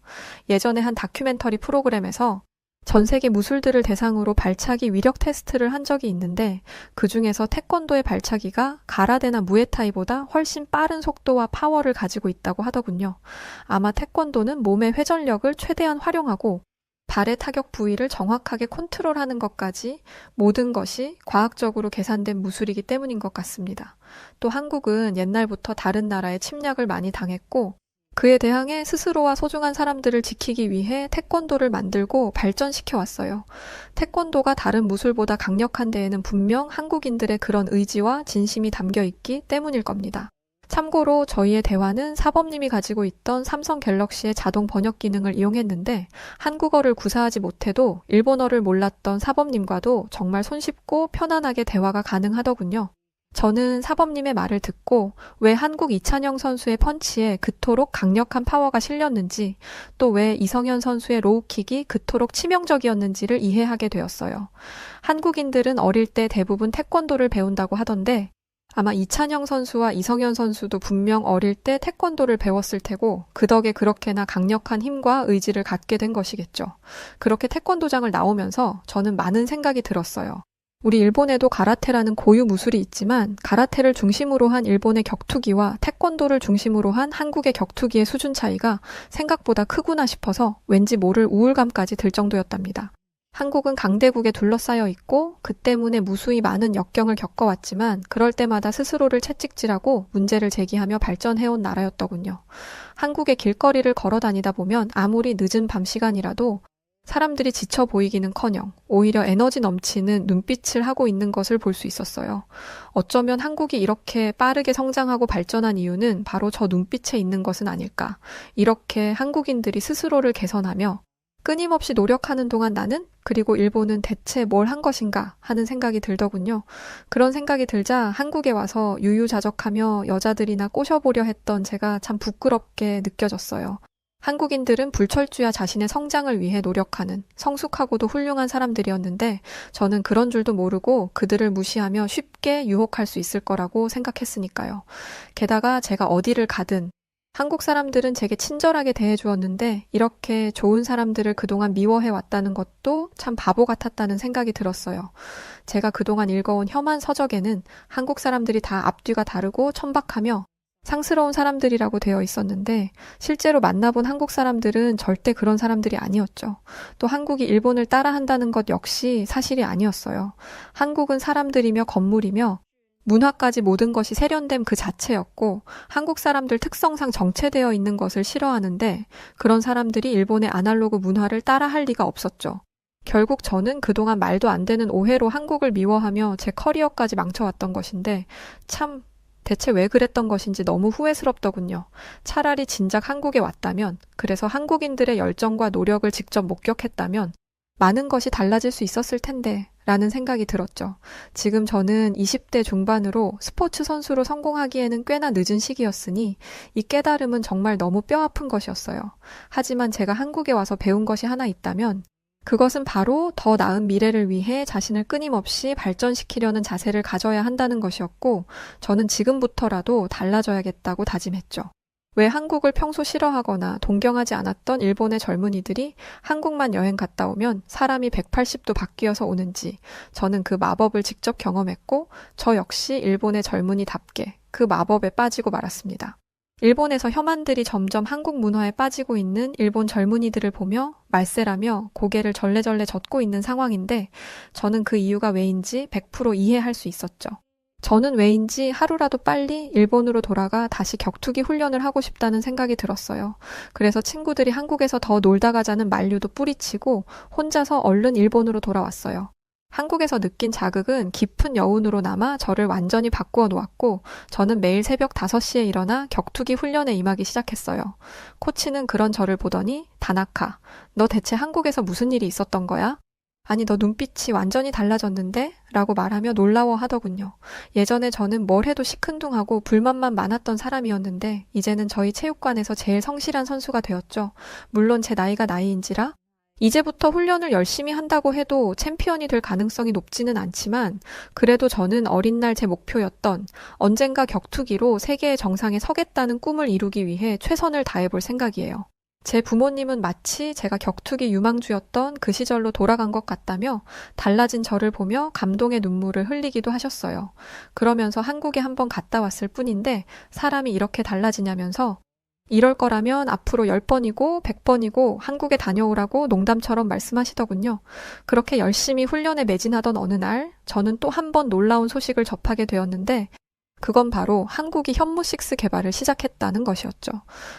예전에 한 다큐멘터리 프로그램에서 전 세계 무술들을 대상으로 발차기 위력 테스트를 한 적이 있는데 그 중에서 태권도의 발차기가 가라데나 무에타이보다 훨씬 빠른 속도와 파워를 가지고 있다고 하더군요. 아마 태권도는 몸의 회전력을 최대한 활용하고 발의 타격 부위를 정확하게 컨트롤하는 것까지 모든 것이 과학적으로 계산된 무술이기 때문인 것 같습니다. 또 한국은 옛날부터 다른 나라의 침략을 많이 당했고 그에 대항해 스스로와 소중한 사람들을 지키기 위해 태권도를 만들고 발전시켜 왔어요. 태권도가 다른 무술보다 강력한 데에는 분명 한국인들의 그런 의지와 진심이 담겨 있기 때문일 겁니다. 참고로 저희의 대화는 사범님이 가지고 있던 삼성 갤럭시의 자동 번역 기능을 이용했는데 한국어를 구사하지 못해도 일본어를 몰랐던 사범님과도 정말 손쉽고 편안하게 대화가 가능하더군요. 저는 사범님의 말을 듣고 왜 한국 이찬영 선수의 펀치에 그토록 강력한 파워가 실렸는지 또 왜 이성현 선수의 로우킥이 그토록 치명적이었는지를 이해하게 되었어요. 한국인들은 어릴 때 대부분 태권도를 배운다고 하던데 아마 이찬영 선수와 이성현 선수도 분명 어릴 때 태권도를 배웠을 테고 그 덕에 그렇게나 강력한 힘과 의지를 갖게 된 것이겠죠. 그렇게 태권도장을 나오면서 저는 많은 생각이 들었어요. 우리 일본에도 가라테라는 고유 무술이 있지만 가라테를 중심으로 한 일본의 격투기와 태권도를 중심으로 한 한국의 격투기의 수준 차이가 생각보다 크구나 싶어서 왠지 모를 우울감까지 들 정도였답니다. 한국은 강대국에 둘러싸여 있고 그 때문에 무수히 많은 역경을 겪어왔지만 그럴 때마다 스스로를 채찍질하고 문제를 제기하며 발전해온 나라였더군요. 한국의 길거리를 걸어 다니다 보면 아무리 늦은 밤 시간이라도 사람들이 지쳐 보이기는커녕 오히려 에너지 넘치는 눈빛을 하고 있는 것을 볼 수 있었어요. 어쩌면 한국이 이렇게 빠르게 성장하고 발전한 이유는 바로 저 눈빛에 있는 것은 아닐까. 이렇게 한국인들이 스스로를 개선하며 끊임없이 노력하는 동안 나는 그리고 일본은 대체 뭘 한 것인가 하는 생각이 들더군요. 그런 생각이 들자 한국에 와서 유유자적하며 여자들이나 꼬셔보려 했던 제가 참 부끄럽게 느껴졌어요. 한국인들은 불철주야 자신의 성장을 위해 노력하는 성숙하고도 훌륭한 사람들이었는데 저는 그런 줄도 모르고 그들을 무시하며 쉽게 유혹할 수 있을 거라고 생각했으니까요. 게다가 제가 어디를 가든 한국 사람들은 제게 친절하게 대해주었는데 이렇게 좋은 사람들을 그동안 미워해왔다는 것도 참 바보 같았다는 생각이 들었어요. 제가 그동안 읽어온 혐한 서적에는 한국 사람들이 다 앞뒤가 다르고 천박하며 상스러운 사람들이라고 되어 있었는데 실제로 만나본 한국 사람들은 절대 그런 사람들이 아니었죠. 또 한국이 일본을 따라한다는 것 역시 사실이 아니었어요. 한국은 사람들이며 건물이며 문화까지 모든 것이 세련됨 그 자체였고 한국 사람들 특성상 정체되어 있는 것을 싫어하는데 그런 사람들이 일본의 아날로그 문화를 따라할 리가 없었죠. 결국 저는 그동안 말도 안 되는 오해로 한국을 미워하며 제 커리어까지 망쳐왔던 것인데 참 대체 왜 그랬던 것인지 너무 후회스럽더군요. 차라리 진작 한국에 왔다면, 그래서 한국인들의 열정과 노력을 직접 목격했다면 많은 것이 달라질 수 있었을 텐데 라는 생각이 들었죠. 지금 저는 20대 중반으로 스포츠 선수로 성공하기에는 꽤나 늦은 시기였으니 이 깨달음은 정말 너무 뼈아픈 것이었어요. 하지만 제가 한국에 와서 배운 것이 하나 있다면 그것은 바로 더 나은 미래를 위해 자신을 끊임없이 발전시키려는 자세를 가져야 한다는 것이었고 저는 지금부터라도 달라져야겠다고 다짐했죠. 왜 한국을 평소 싫어하거나 동경하지 않았던 일본의 젊은이들이 한국만 여행 갔다 오면 사람이 180도 바뀌어서 오는지 저는 그 마법을 직접 경험했고 저 역시 일본의 젊은이답게 그 마법에 빠지고 말았습니다. 일본에서 혐한들이 점점 한국 문화에 빠지고 있는 일본 젊은이들을 보며 말세라며 고개를 절레절레 젓고 있는 상황인데 저는 그 이유가 왜인지 100% 이해할 수 있었죠. 저는 왜인지 하루라도 빨리 일본으로 돌아가 다시 격투기 훈련을 하고 싶다는 생각이 들었어요. 그래서 친구들이 한국에서 더 놀다 가자는 만류도 뿌리치고 혼자서 얼른 일본으로 돌아왔어요. 한국에서 느낀 자극은 깊은 여운으로 남아 저를 완전히 바꾸어 놓았고 저는 매일 새벽 5시에 일어나 격투기 훈련에 임하기 시작했어요. 코치는 그런 저를 보더니 다나카, 너 대체 한국에서 무슨 일이 있었던 거야? 아니, 너 눈빛이 완전히 달라졌는데? 라고 말하며 놀라워 하더군요. 예전에 저는 뭘 해도 시큰둥하고 불만만 많았던 사람이었는데, 이제는 저희 체육관에서 제일 성실한 선수가 되었죠. 물론 제 나이가 나이인지라, 이제부터 훈련을 열심히 한다고 해도 챔피언이 될 가능성이 높지는 않지만, 그래도 저는 어린 날 제 목표였던 언젠가 격투기로 세계의 정상에 서겠다는 꿈을 이루기 위해 최선을 다해볼 생각이에요. 제 부모님은 마치 제가 격투기 유망주였던 그 시절로 돌아간 것 같다며 달라진 저를 보며 감동의 눈물을 흘리기도 하셨어요. 그러면서 한국에 한번 갔다 왔을 뿐인데 사람이 이렇게 달라지냐면서 이럴 거라면 앞으로 10번이고 100번이고 한국에 다녀오라고 농담처럼 말씀하시더군요. 그렇게 열심히 훈련에 매진하던 어느 날 저는 또 한 번 놀라운 소식을 접하게 되었는데 그건 바로 한국이 현무6 개발을 시작했다는 것이었죠.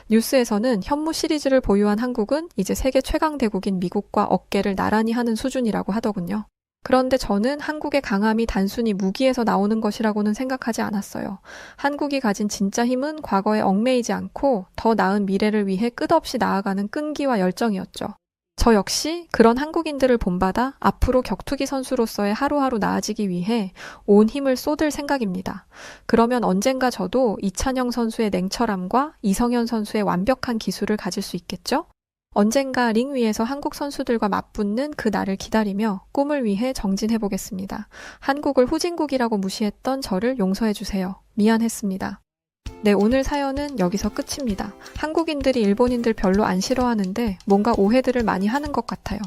뉴스에서는 현무 시리즈를 보유한 한국은 이제 세계 최강 대국인 미국과 어깨를 나란히 하는 수준이라고 하더군요. 그런데 저는 한국의 강함이 단순히 무기에서 나오는 것이라고는 생각하지 않았어요. 한국이 가진 진짜 힘은 과거에 얽매이지 않고 더 나은 미래를 위해 끝없이 나아가는 끈기와 열정이었죠. 저 역시 그런 한국인들을 본받아 앞으로 격투기 선수로서의 하루하루 나아지기 위해 온 힘을 쏟을 생각입니다. 그러면 언젠가 저도 이찬영 선수의 냉철함과 이성현 선수의 완벽한 기술을 가질 수 있겠죠? 언젠가 링 위에서 한국 선수들과 맞붙는 그 날을 기다리며 꿈을 위해 정진해보겠습니다. 한국을 후진국이라고 무시했던 저를 용서해주세요. 미안했습니다. 네, 오늘 사연은 여기서 끝입니다. 한국인들이 일본인들 별로 안 싫어하는데 뭔가 오해들을 많이 하는 것 같아요.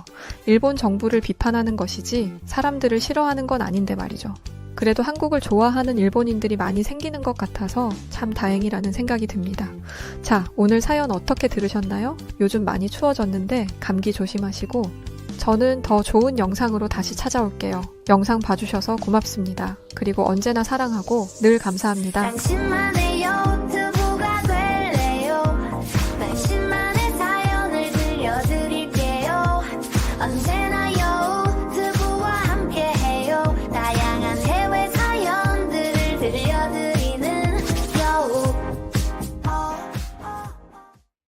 일본 정부를 비판하는 것이지 사람들을 싫어하는 건 아닌데 말이죠. 그래도 한국을 좋아하는 일본인들이 많이 생기는 것 같아서 참 다행이라는 생각이 듭니다. 자, 오늘 사연 어떻게 들으셨나요? 요즘 많이 추워졌는데 감기 조심하시고 저는 더 좋은 영상으로 다시 찾아올게요. 영상 봐주셔서 고맙습니다. 그리고 언제나 사랑하고 늘 감사합니다.